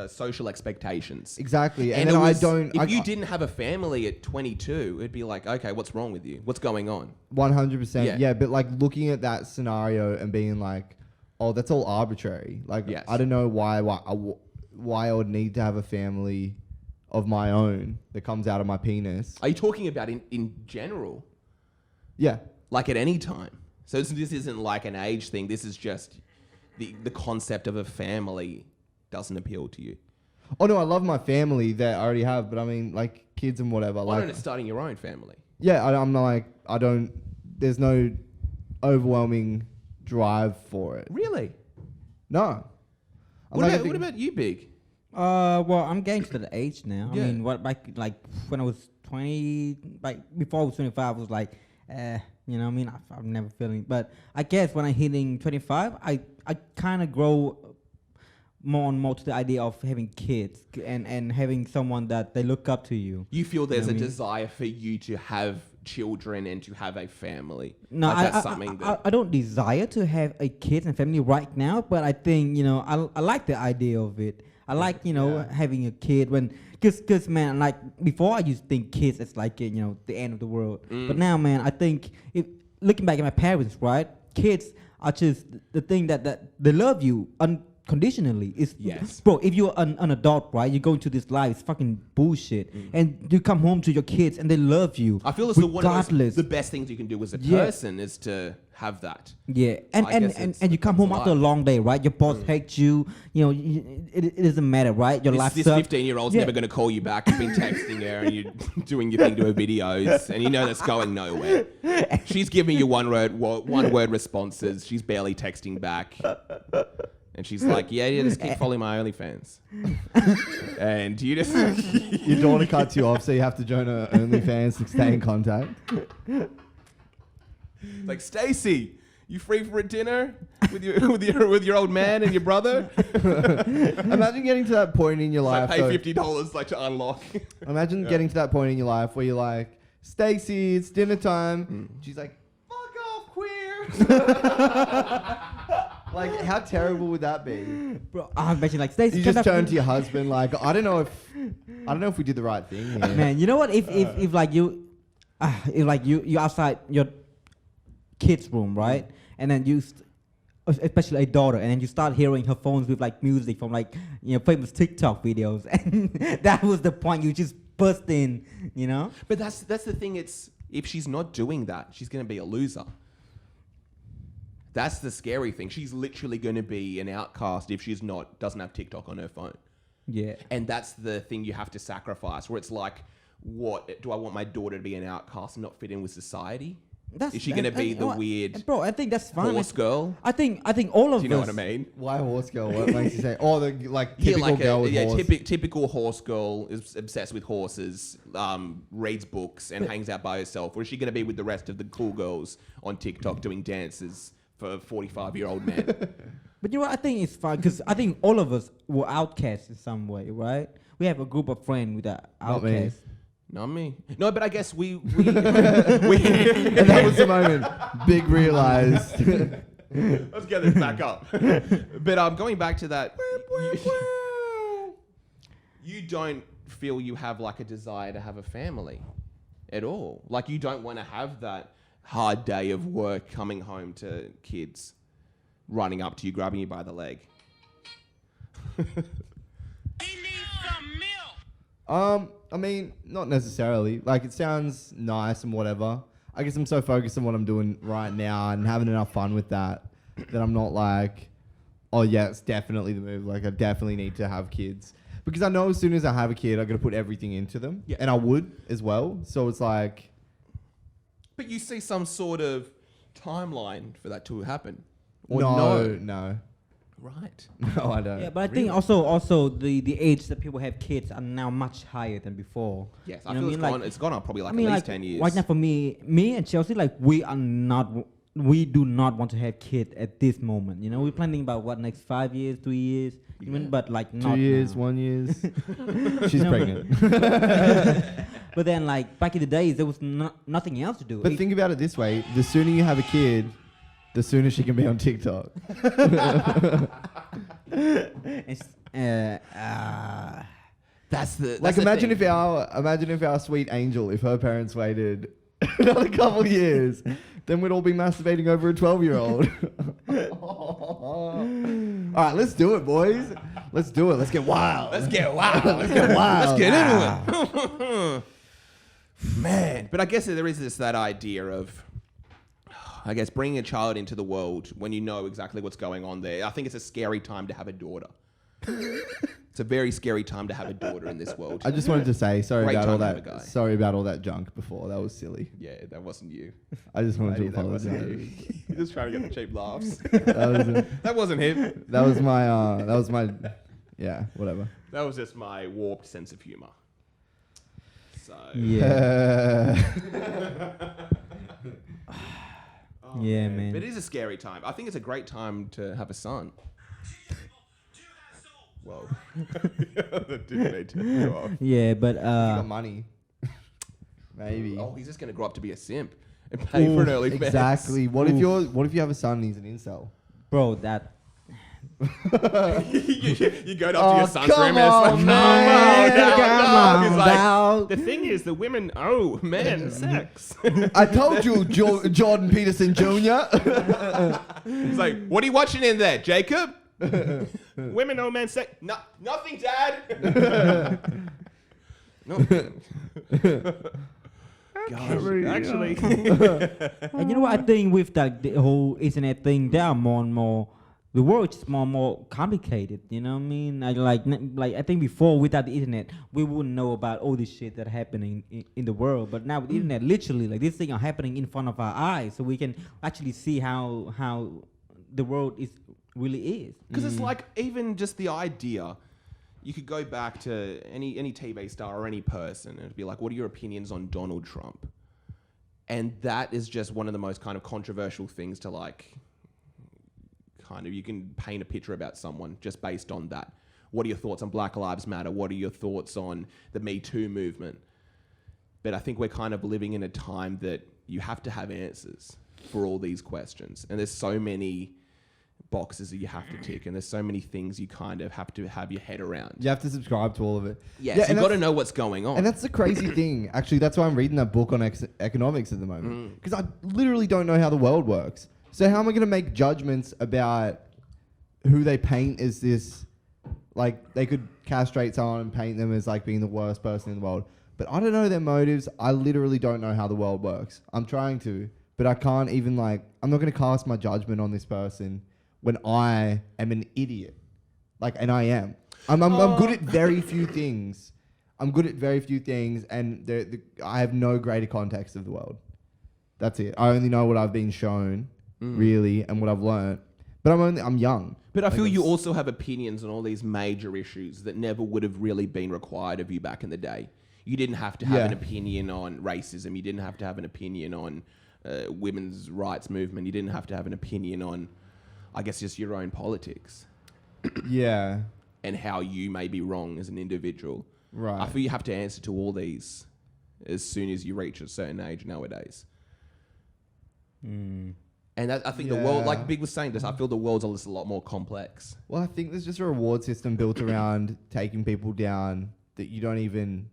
[SPEAKER 1] social expectations.
[SPEAKER 2] exactly. And
[SPEAKER 1] it
[SPEAKER 2] then
[SPEAKER 1] was,
[SPEAKER 2] I don't.
[SPEAKER 1] If you didn't have a family at 22, it'd be like, okay, what's wrong with you? What's going on?
[SPEAKER 2] 100%.
[SPEAKER 1] Yeah.
[SPEAKER 2] Yeah, but like looking at that scenario and being like, oh, that's all arbitrary. Like,
[SPEAKER 1] Yes.
[SPEAKER 2] I don't know why I would need to have a family of my own that comes out of my penis.
[SPEAKER 1] Are you talking about in general?
[SPEAKER 2] Yeah.
[SPEAKER 1] Like at any time? So this isn't like an age thing. This is just the concept of a family doesn't appeal to you.
[SPEAKER 2] Oh no, I love my family that I already have, but I mean like kids and whatever.
[SPEAKER 1] Why
[SPEAKER 2] Like,
[SPEAKER 1] not starting your own family?
[SPEAKER 2] yeah, I'm not like I don't. There's no overwhelming drive for it.
[SPEAKER 1] Really?
[SPEAKER 2] No. I'm like, I think-
[SPEAKER 1] What about you, Big?
[SPEAKER 3] Well, I'm getting to the age now.
[SPEAKER 1] Yeah.
[SPEAKER 3] I mean, what back like when I was 20, like before I was 25, I was like, you know, what I mean, I'm never feeling. But I guess when I'm hitting 25, I kind of grow more and more to the idea of having kids and having someone that they look up to you.
[SPEAKER 1] You feel there's
[SPEAKER 3] know
[SPEAKER 1] a
[SPEAKER 3] what I mean?
[SPEAKER 1] desire for you to have children and to have a family.
[SPEAKER 3] No,
[SPEAKER 1] Like
[SPEAKER 3] I,
[SPEAKER 1] that's
[SPEAKER 3] I,
[SPEAKER 1] something
[SPEAKER 3] I,
[SPEAKER 1] that
[SPEAKER 3] I don't desire to have a kid and family right now, but I think, you know, I like the idea of it. I like, you know,
[SPEAKER 1] Yeah.
[SPEAKER 3] having a kid because man, like before I used to think kids it's like, you know, the end of the world. But now, man, I think looking back at my parents, right? Kids are just the thing that they love you unconditionally. It's,
[SPEAKER 1] Yes.
[SPEAKER 3] Bro, if you're an adult, right, you go into this life, it's fucking bullshit. And you come home to your kids and they love you.
[SPEAKER 1] I feel it's one of
[SPEAKER 3] regardless.
[SPEAKER 1] the best things you can do as a
[SPEAKER 3] Yeah.
[SPEAKER 1] person is to have that.
[SPEAKER 3] Yeah, and
[SPEAKER 1] I
[SPEAKER 3] and,
[SPEAKER 1] guess
[SPEAKER 3] and,
[SPEAKER 1] it's-
[SPEAKER 3] and you come
[SPEAKER 1] it's
[SPEAKER 3] home after a
[SPEAKER 1] life.
[SPEAKER 3] long day, right? Your boss hates you. You know, it doesn't matter, right? Your life
[SPEAKER 1] This
[SPEAKER 3] sucks.
[SPEAKER 1] 15-year-old's
[SPEAKER 3] Yeah.
[SPEAKER 1] never going to call you back. You've been texting her and you're doing your thing to her videos, and you know that's going nowhere. She's giving you one word responses. She's barely texting back, and she's like, "Yeah, just keep following my OnlyFans." And you just
[SPEAKER 2] your daughter cuts you off, so you have to join her OnlyFans to stay in contact.
[SPEAKER 1] like, Stacy, you free for a dinner with your old man and your brother?
[SPEAKER 2] Imagine getting to that point in your
[SPEAKER 1] Like,
[SPEAKER 2] life.
[SPEAKER 1] pay
[SPEAKER 2] though.
[SPEAKER 1] $50 like to unlock.
[SPEAKER 2] Imagine getting to that point in your life where you're like, Stacy, it's dinner time. She's like, fuck off, queer. Like, how terrible would that be?
[SPEAKER 3] Bro, I imagine like Stacey.
[SPEAKER 2] You just turn to your husband like, I don't know if we did the right thing here.
[SPEAKER 3] Man, you know what? If like you, if like you outside your kid's room, right? And then especially a daughter, and then you start hearing her phones with like music from like, you know, famous TikTok videos, and that was the point. You just burst in, you know.
[SPEAKER 1] But that's the thing. It's if she's not doing that, she's going to be a loser. That's the scary thing. She's literally going to be an outcast if she's doesn't have TikTok on her phone.
[SPEAKER 3] Yeah.
[SPEAKER 1] And that's the thing you have to sacrifice. Where it's like, what do I want my daughter to be an outcast and not fit in with society? Is she going to be the weird
[SPEAKER 3] Bro, I think that's fine.
[SPEAKER 1] horse girl?
[SPEAKER 3] I think all of
[SPEAKER 1] Do you know
[SPEAKER 3] us.
[SPEAKER 1] what I mean?
[SPEAKER 2] Why horse girl? What makes you say? Oh, the like typical girl with horse.
[SPEAKER 1] typical horse girl is obsessed with horses, reads books and hangs out by herself. Or is she going to be with the rest of the cool girls on TikTok doing dances for a 45-year-old man?
[SPEAKER 3] But you know what? I think it's fine because I think all of us were outcasts in some way, right? We have a group of friends with that
[SPEAKER 2] Not me.
[SPEAKER 3] outcasts.
[SPEAKER 1] Not me. No, but I guess we
[SPEAKER 2] And that was the moment. Big realized.
[SPEAKER 1] let's get this back up. But going back to that, you don't feel you have like a desire to have a family at all. Like you don't want to have that hard day of work, coming home to kids running up to you, grabbing you by the leg.
[SPEAKER 2] I mean, not necessarily. Like, it sounds nice and whatever. I guess I'm so focused on what I'm doing right now and having enough fun with that I'm not like, oh yeah, it's definitely the move. Like, I definitely need to have kids. Because I know as soon as I have a kid, I'm going to put everything into them.
[SPEAKER 1] Yeah.
[SPEAKER 2] And I would as well. So it's like...
[SPEAKER 1] But you see some sort of timeline for that to happen? Or
[SPEAKER 2] No.
[SPEAKER 1] Right.
[SPEAKER 2] No, I don't.
[SPEAKER 3] Yeah, but I think also the age that people have kids are now much higher than before.
[SPEAKER 1] Yes,
[SPEAKER 3] You
[SPEAKER 1] I
[SPEAKER 3] know
[SPEAKER 1] feel
[SPEAKER 3] what I mean?
[SPEAKER 1] it's gone on probably like
[SPEAKER 3] I mean,
[SPEAKER 1] at least
[SPEAKER 3] like
[SPEAKER 1] 10 years.
[SPEAKER 3] right now for me and Chelsea, like we do not want to have kids at this moment. You know, we're planning about what next 5 years, 3 years, even, but like
[SPEAKER 2] 2
[SPEAKER 3] not
[SPEAKER 2] years,
[SPEAKER 3] now.
[SPEAKER 2] 1 year. She's
[SPEAKER 3] No,
[SPEAKER 2] pregnant.
[SPEAKER 3] But then, like back in the days, there was nothing else to do.
[SPEAKER 2] But think about it this way: the sooner you have a kid, the sooner she can be on TikTok.
[SPEAKER 1] That's the
[SPEAKER 2] Like, imagine if our sweet angel, if her parents waited another couple of years, then we'd all be masturbating over a 12-year-old. All right, let's do it, boys. Let's do it. Let's get wild.
[SPEAKER 1] Let's get wild.
[SPEAKER 2] Let's get wild.
[SPEAKER 1] Let's get into it. Man, but I guess there is that idea of, I guess, bringing a child into the world when you know exactly what's going on there. I think it's a scary time to have a daughter. It's a very scary time to have a daughter in this world.
[SPEAKER 2] I just wanted to say sorry
[SPEAKER 1] Great
[SPEAKER 2] about all
[SPEAKER 1] time to have a
[SPEAKER 2] that.
[SPEAKER 1] guy.
[SPEAKER 2] Sorry about all that junk before. That was silly.
[SPEAKER 1] Yeah, that wasn't you.
[SPEAKER 2] I just wanted to
[SPEAKER 1] Lady, that wasn't
[SPEAKER 2] apologize.
[SPEAKER 1] you. You're just trying to get the cheap laughs.
[SPEAKER 2] That
[SPEAKER 1] That wasn't him.
[SPEAKER 2] was my. Yeah, whatever.
[SPEAKER 1] That was just my warped sense of humor. So.
[SPEAKER 3] Yeah.
[SPEAKER 1] Oh,
[SPEAKER 3] Yeah, man.
[SPEAKER 1] But it is a scary time. I think it's a great time to have a son. Whoa. That didn't need to go off.
[SPEAKER 3] Yeah, but
[SPEAKER 2] You got money. Maybe.
[SPEAKER 1] Oh, he's just going to grow up to be a simp and pay for an early fence.
[SPEAKER 2] Exactly. What if you have a son and he's an incel?
[SPEAKER 3] bro, that
[SPEAKER 1] you go up to your son's
[SPEAKER 2] come
[SPEAKER 1] room and it's like,
[SPEAKER 2] on, man.
[SPEAKER 3] Come on,
[SPEAKER 1] He's like,
[SPEAKER 3] dog.
[SPEAKER 1] the thing is, the women, men, sex.
[SPEAKER 2] I told you, Jordan Peterson Jr.
[SPEAKER 1] He's like, what are you watching in there, Jacob? Women, men, sex. No, nothing, Dad. No. Gosh, actually.
[SPEAKER 3] And you know what I think with that the whole internet thing, there are more and more. The world is more and more complicated. You know what I mean? Like I think before without the internet, we wouldn't know about all this shit that happening in the world. But now with the internet, literally, like these things are happening in front of our eyes, so we can actually see how the world really is.
[SPEAKER 1] Because it's like, even just the idea, you could go back to any TV star or any person and it'd be like, what are your opinions on Donald Trump? And that is just one of the most kind of controversial things to like, kind of, you can paint a picture about someone just based on that. What are your thoughts on Black Lives Matter? What are your thoughts on the Me Too movement? But I think we're kind of living in a time that you have to have answers for all these questions. And there's so many boxes that you have to tick, and there's so many things you kind of have to have your head around.
[SPEAKER 2] You have to subscribe to all of it.
[SPEAKER 1] Yeah, so you've got to know what's going on.
[SPEAKER 2] And that's the crazy thing. Actually, that's why I'm reading that book on economics at the moment. Because I literally don't know how the world works. So how am I going to make judgments about who they paint as this? Like, they could castrate someone and paint them as like being the worst person in the world. But I don't know their motives. I literally don't know how the world works. I'm trying to, but I can't even I'm not going to cast my judgment on this person when I am an idiot. And I am. I'm good at very few things. I'm good at very few things, and I have no greater context of the world. That's it. I only know what I've been shown, really, and what I've learned. But I'm young.
[SPEAKER 1] But I feel you also have opinions on all these major issues that never would have really been required of you back in the day. You didn't have to have an opinion on racism. You didn't have to have an opinion on women's rights movement. You didn't have to have an opinion on, I guess, just your own politics.
[SPEAKER 2] Yeah.
[SPEAKER 1] And how you may be wrong as an individual.
[SPEAKER 2] Right.
[SPEAKER 1] I feel you have to answer to all these as soon as you reach a certain age nowadays. And I think the world, like Big was saying this, I feel the world's a lot more complex.
[SPEAKER 2] Well, I think there's just a reward system built around taking people down that you don't even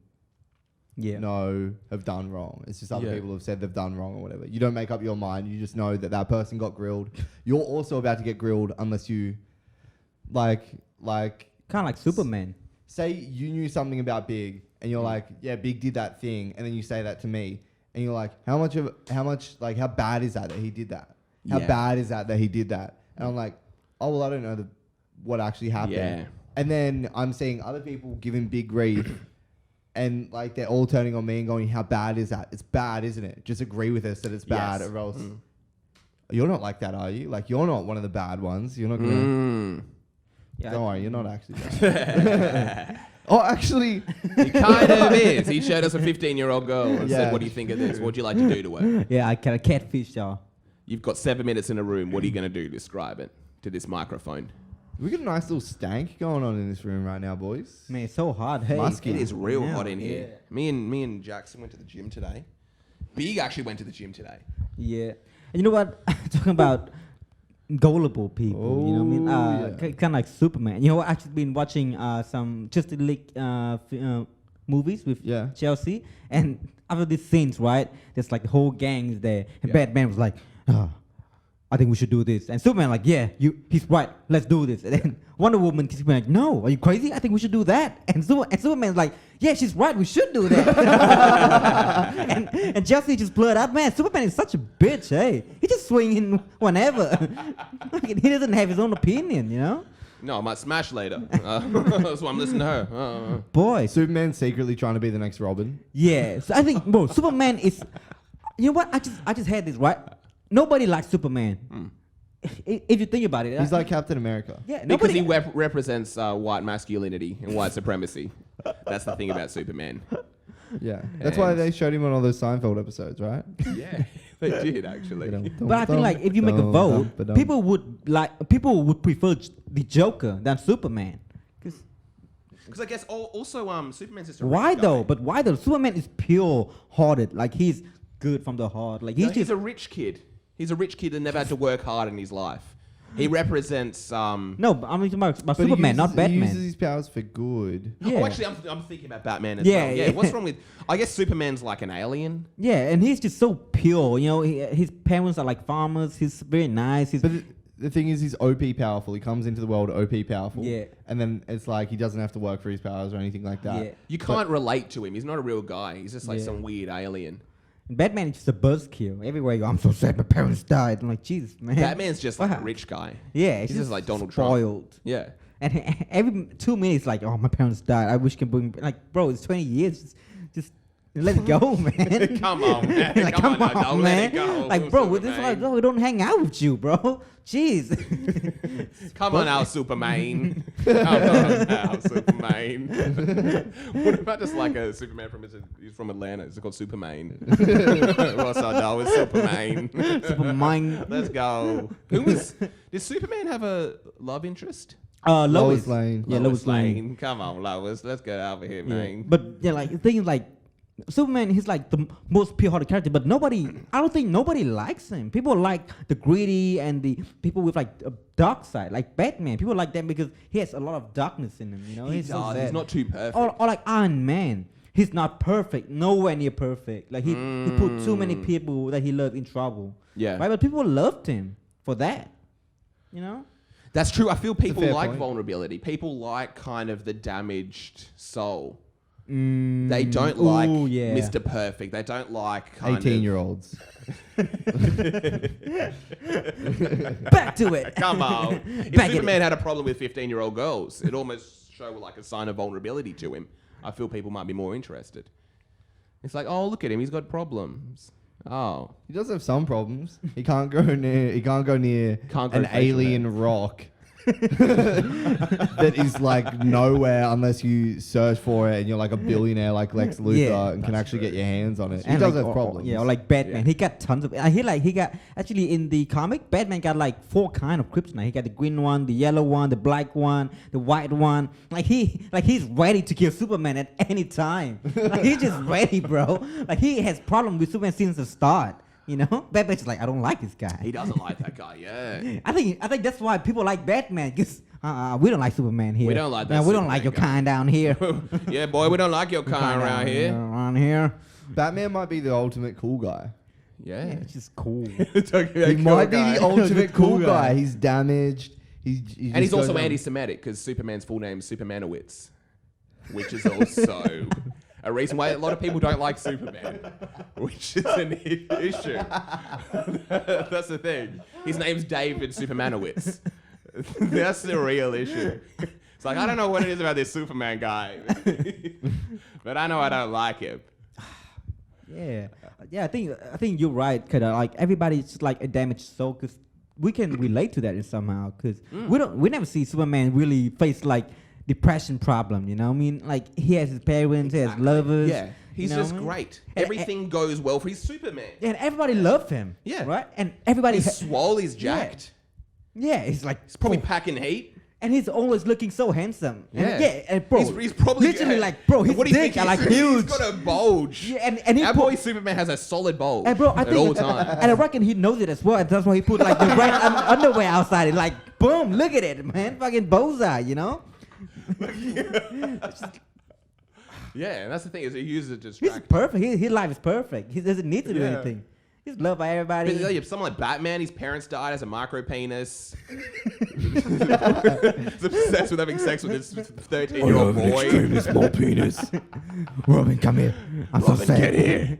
[SPEAKER 2] know have done wrong. It's just other people have said they've done wrong or whatever. You don't make up your mind. You just know that person got grilled. You're also about to get grilled unless you, like
[SPEAKER 3] kind of like Superman.
[SPEAKER 2] Say you knew something about Big and you're like, yeah, Big did that thing, and then you say that to me and you're like, how bad is that he did that? How bad is that he did that? And I'm like, oh, well, I don't know what actually happened.
[SPEAKER 1] Yeah.
[SPEAKER 2] And then I'm seeing other people giving Big grief and they're all turning on me and going, how bad is that? It's bad, isn't it? Just agree with us that it's bad, or else you're not like that, are you? Like, you're not one of the bad ones. You're not going to... Don't worry, you're not actually bad. Oh, actually...
[SPEAKER 1] He kind of is. He showed us a 15-year-old girl and said, what do you think of this? What would you like to do to her?
[SPEAKER 3] Yeah, I can catfish y'all.
[SPEAKER 1] You've got 7 minutes in a room. What are you going to do? Describe it to this microphone.
[SPEAKER 2] We got a nice little stank going on in this room right now, boys.
[SPEAKER 3] Man, it's so hot. Hey,
[SPEAKER 1] It is real hot in here.
[SPEAKER 3] Yeah.
[SPEAKER 1] Me and Jackson went to the gym today. Big actually went to the gym today.
[SPEAKER 3] Yeah. And you know what? Talking about gullible people. You know what I mean?
[SPEAKER 2] Oh, yeah.
[SPEAKER 3] Kind of like Superman. You know, I've actually been watching some Justice League movies with
[SPEAKER 2] Yeah.
[SPEAKER 3] Chelsea, and after these scenes, right, there's like the whole gang is there, and
[SPEAKER 1] Yeah.
[SPEAKER 3] Batman was like, I think we should do this, and Superman like, yeah, he's right, let's do this, and then Wonder Woman keeps being like, no, are you crazy? I think we should do that, and Superman's like, yeah, she's right, we should do that, and Chelsea just blurred out, man, Superman is such a bitch, hey, he just swinging whenever, he doesn't have his own opinion, you know.
[SPEAKER 1] No, I might smash later. That's why I'm listening to her.
[SPEAKER 3] Boy,
[SPEAKER 2] Superman's secretly trying to be the next Robin.
[SPEAKER 3] yeah. So I think, bro, Superman is. You know what? I just had this right. Nobody likes Superman. If you think about it,
[SPEAKER 2] He's like Captain America.
[SPEAKER 3] yeah.
[SPEAKER 1] Because
[SPEAKER 3] Nobody.
[SPEAKER 1] he represents white masculinity and white supremacy. That's the thing about Superman.
[SPEAKER 2] Yeah. That's why
[SPEAKER 1] And-
[SPEAKER 2] they showed him on all those Seinfeld episodes, right?
[SPEAKER 1] Yeah, they did actually.
[SPEAKER 3] But I think like if you make a vote, people would prefer the Joker than Superman. 'Cause
[SPEAKER 1] Because I guess also Superman's just a
[SPEAKER 3] why
[SPEAKER 1] rich guy.
[SPEAKER 3] though? But why though? Superman is pure-hearted. Like he's good from the heart. Like
[SPEAKER 1] No,
[SPEAKER 3] he's
[SPEAKER 1] he's
[SPEAKER 3] just
[SPEAKER 1] a rich kid. He's a rich kid that never had to work hard in his life. He represents.
[SPEAKER 3] no. But I'm talking about
[SPEAKER 2] But
[SPEAKER 3] Superman, not
[SPEAKER 2] He
[SPEAKER 3] Batman.
[SPEAKER 2] uses his powers for good.
[SPEAKER 3] Yeah.
[SPEAKER 1] Oh, actually, I'm thinking about Batman as
[SPEAKER 3] Yeah,
[SPEAKER 1] well. Yeah,
[SPEAKER 3] yeah.
[SPEAKER 1] what's wrong with? I guess Superman's like an alien.
[SPEAKER 3] Yeah, and he's just so pure. You know, his parents are like farmers. He's very nice. He's
[SPEAKER 2] But the thing is, he's OP powerful. He comes into the world OP powerful.
[SPEAKER 3] Yeah.
[SPEAKER 2] And then it's like he doesn't have to work for his powers or anything like that.
[SPEAKER 3] Yeah.
[SPEAKER 1] You can't relate to him. He's not a real guy. He's just like
[SPEAKER 3] Yeah.
[SPEAKER 1] some weird alien.
[SPEAKER 3] Batman is just a buzzkill. Everywhere you go, I'm so sad my parents died. I'm like, Jesus, man.
[SPEAKER 1] Batman's just like a
[SPEAKER 3] Wow.
[SPEAKER 1] rich guy.
[SPEAKER 3] Yeah,
[SPEAKER 1] He's just like Donald Trump.
[SPEAKER 3] spoiled.
[SPEAKER 1] Yeah.
[SPEAKER 3] And every 2 minutes, like, oh, my parents died. I wish I can bring. Like, bro, it's 20 years. Just let it go, man.
[SPEAKER 1] Come on, man.
[SPEAKER 3] Like,
[SPEAKER 1] come
[SPEAKER 3] come
[SPEAKER 1] on,
[SPEAKER 3] on,
[SPEAKER 1] don't
[SPEAKER 3] man.
[SPEAKER 1] let it go.
[SPEAKER 3] Like, bro, with this
[SPEAKER 1] Superman.
[SPEAKER 3] like, no, we don't hang out with you, bro. Jeez.
[SPEAKER 1] Come on now, Superman. Come on now, Superman. What about just like a Superman he's from Atlanta? Is it called Superman? What's up, dog? It's Superman.
[SPEAKER 3] Superman.
[SPEAKER 1] Let's go. Did Superman have a love interest?
[SPEAKER 3] Lois
[SPEAKER 2] Lane.
[SPEAKER 3] Yeah, Lois Lane.
[SPEAKER 1] Come on, Lois. Let's get over here,
[SPEAKER 3] Yeah.
[SPEAKER 1] man.
[SPEAKER 3] But yeah, like the thing is like Superman, he's like the most pure-hearted character, but I don't think nobody likes him. People like the greedy and the people with like a dark side, like Batman. People like them because he has a lot of darkness in him. You know,
[SPEAKER 1] He
[SPEAKER 3] he's so
[SPEAKER 1] does.
[SPEAKER 3] sad.
[SPEAKER 1] He's not too perfect.
[SPEAKER 3] Or like Iron Man. He's not perfect, nowhere near perfect. Like he put too many people that he loved in trouble.
[SPEAKER 1] Yeah.
[SPEAKER 3] Right, but people loved him for that. You know.
[SPEAKER 1] That's true. I feel people
[SPEAKER 2] fair
[SPEAKER 1] like
[SPEAKER 2] point.
[SPEAKER 1] vulnerability. People like kind of the damaged soul. They
[SPEAKER 3] Mm,
[SPEAKER 1] don't like
[SPEAKER 3] ooh, yeah.
[SPEAKER 1] Mr. Perfect. They don't like kind
[SPEAKER 2] 18-year-olds.
[SPEAKER 3] Back to it.
[SPEAKER 1] Come on. If
[SPEAKER 3] Back it.
[SPEAKER 1] Superman had a problem with 15-year-old girls, it almost show like a sign of vulnerability to him. I feel people might be more interested. It's like, oh, look at him. He's got problems. Oh.
[SPEAKER 2] He does have some problems. He can't go near.
[SPEAKER 1] Can't go
[SPEAKER 2] an
[SPEAKER 1] facial
[SPEAKER 2] alien rock that is like nowhere unless you search for it and you're like a billionaire like Lex Luthor
[SPEAKER 3] Yeah,
[SPEAKER 2] and can actually get your hands on it. He
[SPEAKER 3] And
[SPEAKER 2] does
[SPEAKER 3] like,
[SPEAKER 2] have problems.
[SPEAKER 3] Yeah, or like Batman.
[SPEAKER 1] Yeah.
[SPEAKER 3] He got tons of. I hear like he got actually in the comic, Batman got like 4 kind of kryptonite. He got the green one, the yellow one, the black one, the white one. Like he's ready to kill Superman at any time. Like he's just ready, bro. Like he has problem with Superman since the start. You know, Batman's just like, I don't like this guy.
[SPEAKER 1] He doesn't like that guy, yeah.
[SPEAKER 3] I think that's why people like Batman. Because we don't like Superman here.
[SPEAKER 1] We don't like that
[SPEAKER 3] Man, we don't like your
[SPEAKER 1] Superman guy.
[SPEAKER 3] kind down here.
[SPEAKER 1] Yeah, boy, we don't like your kind around here.
[SPEAKER 3] Around here.
[SPEAKER 2] Batman might be the ultimate cool guy.
[SPEAKER 1] Yeah.
[SPEAKER 3] Yeah, it's just cool.
[SPEAKER 2] He might be the ultimate cool guy. He's damaged.
[SPEAKER 1] And
[SPEAKER 2] just
[SPEAKER 1] he's
[SPEAKER 2] goes
[SPEAKER 1] also
[SPEAKER 2] on-
[SPEAKER 1] anti-Semitic because Superman's full name is Supermanowitz, which is also a reason why a lot of people don't like Superman, which is an issue. That's the thing. His name's David Supermanowitz. That's the real issue. It's like, I don't know what it is about this Superman guy, but I know I don't like him.
[SPEAKER 3] Yeah, I think you're right. Cause like everybody's like a damaged soul. Cause we can relate to that in somehow. Cause we never see Superman really face like depression problem. You know, what I mean, like he has his parents, he has lovers.
[SPEAKER 1] Yeah, he's
[SPEAKER 3] you know
[SPEAKER 1] just
[SPEAKER 3] what I mean?
[SPEAKER 1] great.
[SPEAKER 3] And-
[SPEAKER 1] Everything goes well for his Superman.
[SPEAKER 3] And everybody loved him.
[SPEAKER 1] Yeah.
[SPEAKER 3] right. And everybody.
[SPEAKER 1] He's swole, he's jacked.
[SPEAKER 3] Yeah, it's like
[SPEAKER 1] He's probably packing heat.
[SPEAKER 3] And he's always looking so handsome. And
[SPEAKER 1] Yeah.
[SPEAKER 3] and bro,
[SPEAKER 1] He's probably
[SPEAKER 3] literally like, bro, his
[SPEAKER 1] what do you
[SPEAKER 3] dick
[SPEAKER 1] think?
[SPEAKER 3] are like
[SPEAKER 1] He's
[SPEAKER 3] huge.
[SPEAKER 1] got a bulge.
[SPEAKER 3] Yeah, and he
[SPEAKER 1] Our
[SPEAKER 3] put,
[SPEAKER 1] boy Superman has a solid bulge.
[SPEAKER 3] and bro, I
[SPEAKER 1] at
[SPEAKER 3] think,
[SPEAKER 1] all times.
[SPEAKER 3] and I reckon he knows it as well, and that's why he put like the red underwear outside. It like, boom, look at it, man, fucking bullseye, you know?
[SPEAKER 1] Yeah, and that's the thing is he uses it to
[SPEAKER 3] He's
[SPEAKER 1] distract.
[SPEAKER 3] perfect. His life is perfect. He doesn't need to do
[SPEAKER 1] Yeah.
[SPEAKER 3] anything. He's loved by everybody.
[SPEAKER 1] But, yeah, someone like Batman, his parents died as a micro penis. He's obsessed with having sex with this 13-year-old boy.
[SPEAKER 2] small penis.
[SPEAKER 3] Robin, come here. I'm
[SPEAKER 1] Robin,
[SPEAKER 3] so sad.
[SPEAKER 1] get here.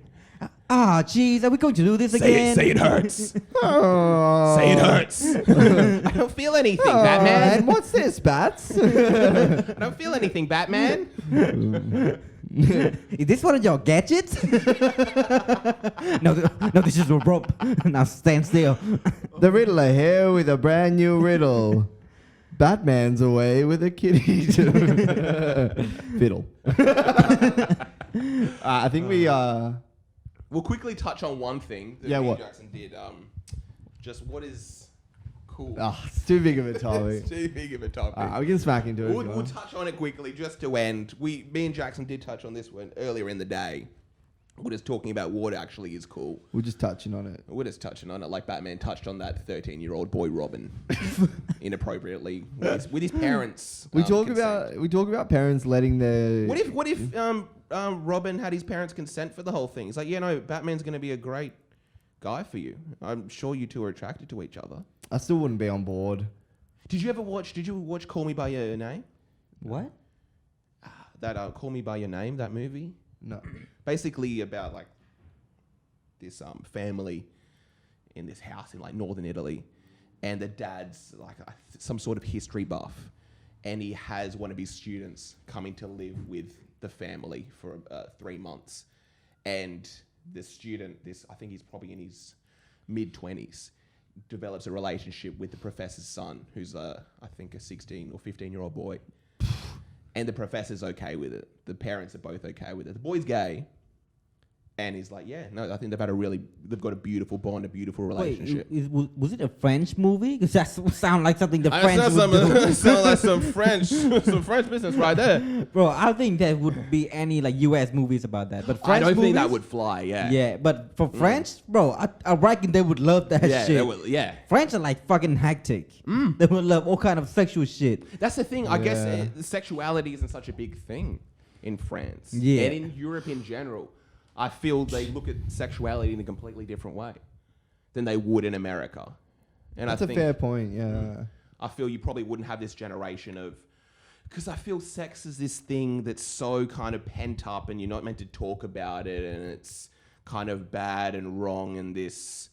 [SPEAKER 3] Ah, jeez, are we going to do this again?
[SPEAKER 1] Say it hurts.
[SPEAKER 2] Oh.
[SPEAKER 1] Say it hurts. I don't feel anything,
[SPEAKER 2] And
[SPEAKER 1] Batman.
[SPEAKER 2] what's this, Bats?
[SPEAKER 1] I don't feel anything, Batman.
[SPEAKER 3] Is this one of your gadgets? No, this is a rope. Now stand still.
[SPEAKER 2] The Riddler here with a brand new riddle. Batman's away with a kitty. Fiddle. I think we
[SPEAKER 1] We'll quickly touch on one thing that
[SPEAKER 2] Yeah,
[SPEAKER 1] me and
[SPEAKER 2] what?
[SPEAKER 1] Jackson did. Just what is cool.
[SPEAKER 2] it's too big of a
[SPEAKER 1] It's
[SPEAKER 2] topic.
[SPEAKER 1] too big of a topic.
[SPEAKER 2] We can smack into it.
[SPEAKER 1] We'll,
[SPEAKER 2] if you
[SPEAKER 1] we'll
[SPEAKER 2] want.
[SPEAKER 1] touch on it quickly just to end. Me and Jackson did touch on this one earlier in the day. We're just talking about what actually is cool.
[SPEAKER 2] We're just touching on it.
[SPEAKER 1] We're just touching on it like Batman touched on that 13-year-old boy Robin inappropriately with his parents.
[SPEAKER 2] We talk
[SPEAKER 1] consent.
[SPEAKER 2] about parents letting their.
[SPEAKER 1] What if Robin had his parents' consent for the whole thing? It's like, yeah, no, Batman's going to be a great guy for you. I'm sure you two are attracted to each other.
[SPEAKER 2] I still wouldn't be on board.
[SPEAKER 1] Did you watch Call Me by Your Name?
[SPEAKER 3] What?
[SPEAKER 1] That Call Me by Your Name, that movie?
[SPEAKER 2] No.
[SPEAKER 1] Basically about like this family in this house in like northern Italy, and the dad's like some sort of history buff, and he has one of his students coming to live with the family for 3 months, and the student, I think he's probably in his mid-20s, develops a relationship with the professor's son, who's I think a 16 or 15-year-old boy. And the professor's okay with it. The parents are both okay with it. The boy's gay, and he's like, yeah, no, I think they've got a beautiful bond, a beautiful relationship.
[SPEAKER 3] Wait, was it a French movie? Because that sounds like something the
[SPEAKER 1] I
[SPEAKER 3] French would do.
[SPEAKER 1] sound like some French business right there.
[SPEAKER 3] Bro, I don't think there would be any like U.S. movies about that. But
[SPEAKER 1] I
[SPEAKER 3] French
[SPEAKER 1] don't think that
[SPEAKER 3] movies-
[SPEAKER 1] would fly. Yeah.
[SPEAKER 3] Yeah, but for French, bro, I reckon they would love that
[SPEAKER 1] Yeah.
[SPEAKER 3] shit.
[SPEAKER 1] Yeah.
[SPEAKER 3] French are like fucking hectic. They would love all kind of sexual shit.
[SPEAKER 1] That's the thing. I guess
[SPEAKER 2] Yeah.
[SPEAKER 1] sexuality isn't such a big thing in France.
[SPEAKER 3] Yeah.
[SPEAKER 1] And in Europe in general. I feel they look at sexuality in a completely different way than they would in America. And
[SPEAKER 2] That's
[SPEAKER 1] I
[SPEAKER 2] a
[SPEAKER 1] think
[SPEAKER 2] fair point. Yeah.
[SPEAKER 1] I feel you probably wouldn't have this generation of, because I feel sex is this thing that's so kind of pent up and you're not meant to talk about it, and it's kind of bad and wrong, and this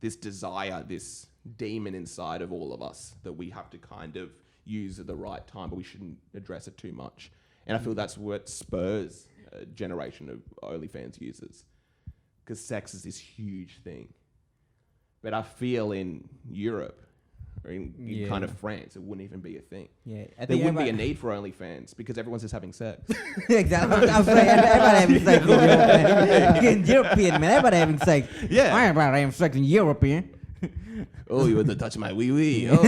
[SPEAKER 1] this desire, this demon inside of all of us that we have to kind of use at the right time, but we shouldn't address it too much. And I feel that's what spurs a generation of OnlyFans users, because sex is this huge thing. But I feel in Europe, or in kind of France, it wouldn't even be a thing.
[SPEAKER 3] Yeah,
[SPEAKER 1] There wouldn't be a need for OnlyFans because everyone's just having sex.
[SPEAKER 3] Exactly. I'm saying everybody having sex in Europe. In European, man, everybody having sex.
[SPEAKER 1] Yeah.
[SPEAKER 3] I ain't about having sex in European.
[SPEAKER 1] Oh, you want to touch my wee wee? Oh,
[SPEAKER 3] Oh,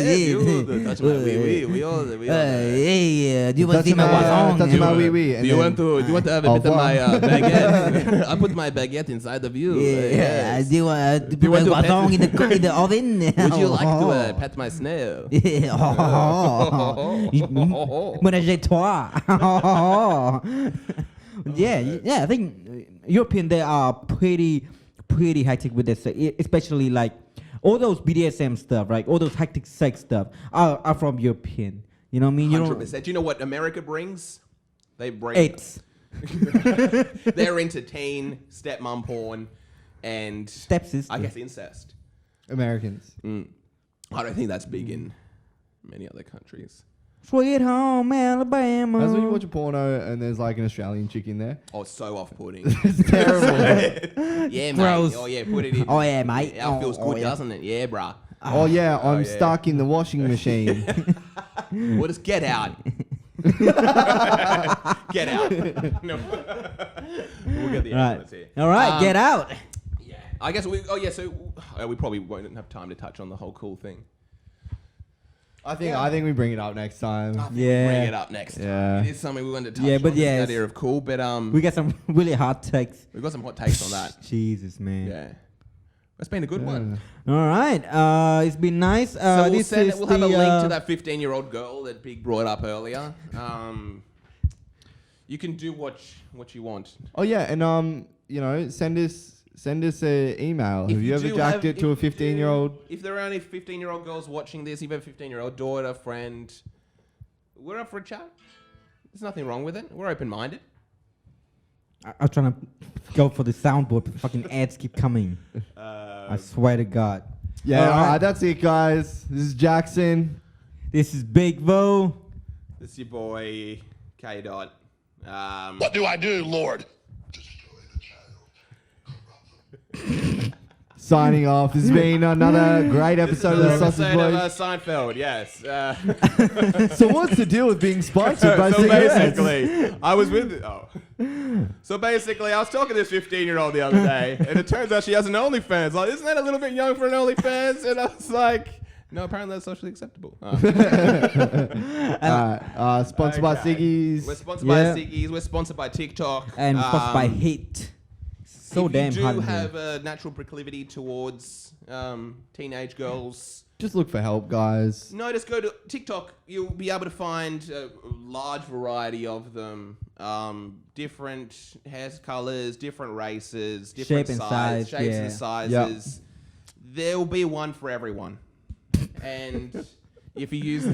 [SPEAKER 3] yeah.
[SPEAKER 1] you want to touch my wee wee? We all.
[SPEAKER 3] Hey, do you want to see my
[SPEAKER 2] Touch
[SPEAKER 3] wazong?
[SPEAKER 2] my wee wee.
[SPEAKER 1] Do you want to have a bit of my baguette? I put my baguette inside of you.
[SPEAKER 3] Yeah,
[SPEAKER 1] Yes.
[SPEAKER 3] do you want to
[SPEAKER 1] Do you
[SPEAKER 3] put
[SPEAKER 1] want
[SPEAKER 3] my
[SPEAKER 1] to
[SPEAKER 3] wazong in the oven?
[SPEAKER 1] Would you like to pet my snail?
[SPEAKER 3] Yeah. Ménage-toi. Yeah. I think European they are pretty hectic with this, especially like all those BDSM stuff, right? All those hectic sex stuff are from European. You know what I mean? You
[SPEAKER 1] 100%. Do you know what America brings? They bring
[SPEAKER 3] AIDS,
[SPEAKER 1] They're into teen, stepmom porn, and
[SPEAKER 3] stepsister.
[SPEAKER 1] I guess incest.
[SPEAKER 2] Americans.
[SPEAKER 1] I don't think that's big in many other countries.
[SPEAKER 3] Sweet home Alabama.
[SPEAKER 2] That's when you watch a porno and there's like an Australian chick in there.
[SPEAKER 1] Oh, it's so off-putting.
[SPEAKER 2] It's terrible.
[SPEAKER 1] Yeah,
[SPEAKER 3] Gross.
[SPEAKER 1] mate. Oh, yeah, put it in.
[SPEAKER 3] Oh yeah, mate.
[SPEAKER 1] It feels
[SPEAKER 3] Oh,
[SPEAKER 1] good,
[SPEAKER 3] yeah.
[SPEAKER 1] doesn't it? Yeah, bruh.
[SPEAKER 2] Oh yeah, I'm
[SPEAKER 1] yeah.
[SPEAKER 2] stuck in the washing machine.
[SPEAKER 1] Well, just get out. Get out. No. We'll get the
[SPEAKER 3] Right.
[SPEAKER 1] answers here.
[SPEAKER 3] All right, get out.
[SPEAKER 1] Yeah. I guess we. Oh yeah. So we probably won't have time to touch on the whole cool thing.
[SPEAKER 2] I think we bring it up next time.
[SPEAKER 3] Yeah.
[SPEAKER 1] Bring it up next time.
[SPEAKER 2] Yeah.
[SPEAKER 1] It is something we wanted to touch
[SPEAKER 3] Yeah, but
[SPEAKER 1] on. This
[SPEAKER 3] yes.
[SPEAKER 1] idea of cool, but
[SPEAKER 3] We got some really hot takes.
[SPEAKER 1] we've got some hot takes on that.
[SPEAKER 3] Jesus, man.
[SPEAKER 1] Yeah. It's been a good one.
[SPEAKER 3] All right. It's been nice.
[SPEAKER 1] So we'll,
[SPEAKER 3] this
[SPEAKER 1] send
[SPEAKER 3] is
[SPEAKER 1] it, we'll have a
[SPEAKER 3] the,
[SPEAKER 1] link to that 15-year-old girl that Big brought up earlier. You can do what you want.
[SPEAKER 2] Oh yeah, and send us an email.
[SPEAKER 1] If
[SPEAKER 2] Have you ever
[SPEAKER 1] do
[SPEAKER 2] jacked it to a
[SPEAKER 1] if you do-
[SPEAKER 2] 15-year-old?
[SPEAKER 1] If there are any 15-year-old girls watching this, if you have a 15-year-old daughter, friend, we're up for a chat. There's nothing wrong with it. We're open-minded.
[SPEAKER 3] I'm trying to go for the soundboard, but fucking ads keep coming. I swear to God.
[SPEAKER 2] Yeah,
[SPEAKER 3] All right.
[SPEAKER 2] that's it, guys. This is Jackson.
[SPEAKER 3] This is Big Vo.
[SPEAKER 1] This is your boy, K-Dot.
[SPEAKER 4] What do I do, Lord?
[SPEAKER 2] Signing off. This has been another great episode of the Sausage
[SPEAKER 1] episode
[SPEAKER 2] Boys.
[SPEAKER 1] of Seinfeld, yes.
[SPEAKER 2] So what's the deal with being sponsored by cigarettes?
[SPEAKER 1] basically, I was with. So basically, I was talking to this 15-year-old the other day, and it turns out she has an OnlyFans. Like, isn't that a little bit young for an OnlyFans? And I was like, no, apparently that's socially acceptable.
[SPEAKER 2] Sponsored by
[SPEAKER 1] Okay.
[SPEAKER 2] Siggy's.
[SPEAKER 1] We're sponsored
[SPEAKER 3] Yeah.
[SPEAKER 1] by Siggy's. We're sponsored by TikTok.
[SPEAKER 3] And sponsored by Hit. So
[SPEAKER 1] if
[SPEAKER 3] damn
[SPEAKER 1] you
[SPEAKER 3] hot.
[SPEAKER 1] do
[SPEAKER 3] in here.
[SPEAKER 1] have a natural proclivity towards teenage girls,
[SPEAKER 2] Just look for help, guys.
[SPEAKER 1] no, just go to TikTok. You'll be able to find a large variety of them. Different hair colors, different races, different
[SPEAKER 3] Shape and size,
[SPEAKER 1] shapes
[SPEAKER 3] yeah.
[SPEAKER 1] and sizes. There will be one for everyone. And if you use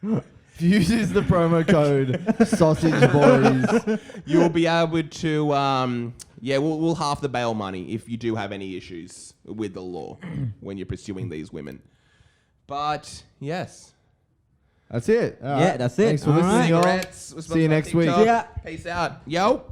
[SPEAKER 2] If you use the promo code Sausage Boys,
[SPEAKER 1] you'll be able to we'll half the bail money if you do have any issues with the law when you're pursuing these women. But yes.
[SPEAKER 2] that's it. All
[SPEAKER 3] Yeah,
[SPEAKER 2] right.
[SPEAKER 3] that's it.
[SPEAKER 2] Thanks for
[SPEAKER 3] All right.
[SPEAKER 2] listening, y'all.
[SPEAKER 1] Cigarettes. We're
[SPEAKER 2] See you
[SPEAKER 1] sponsored by
[SPEAKER 2] next week.
[SPEAKER 1] TikTok.
[SPEAKER 3] Yeah.
[SPEAKER 1] Peace out. Yo.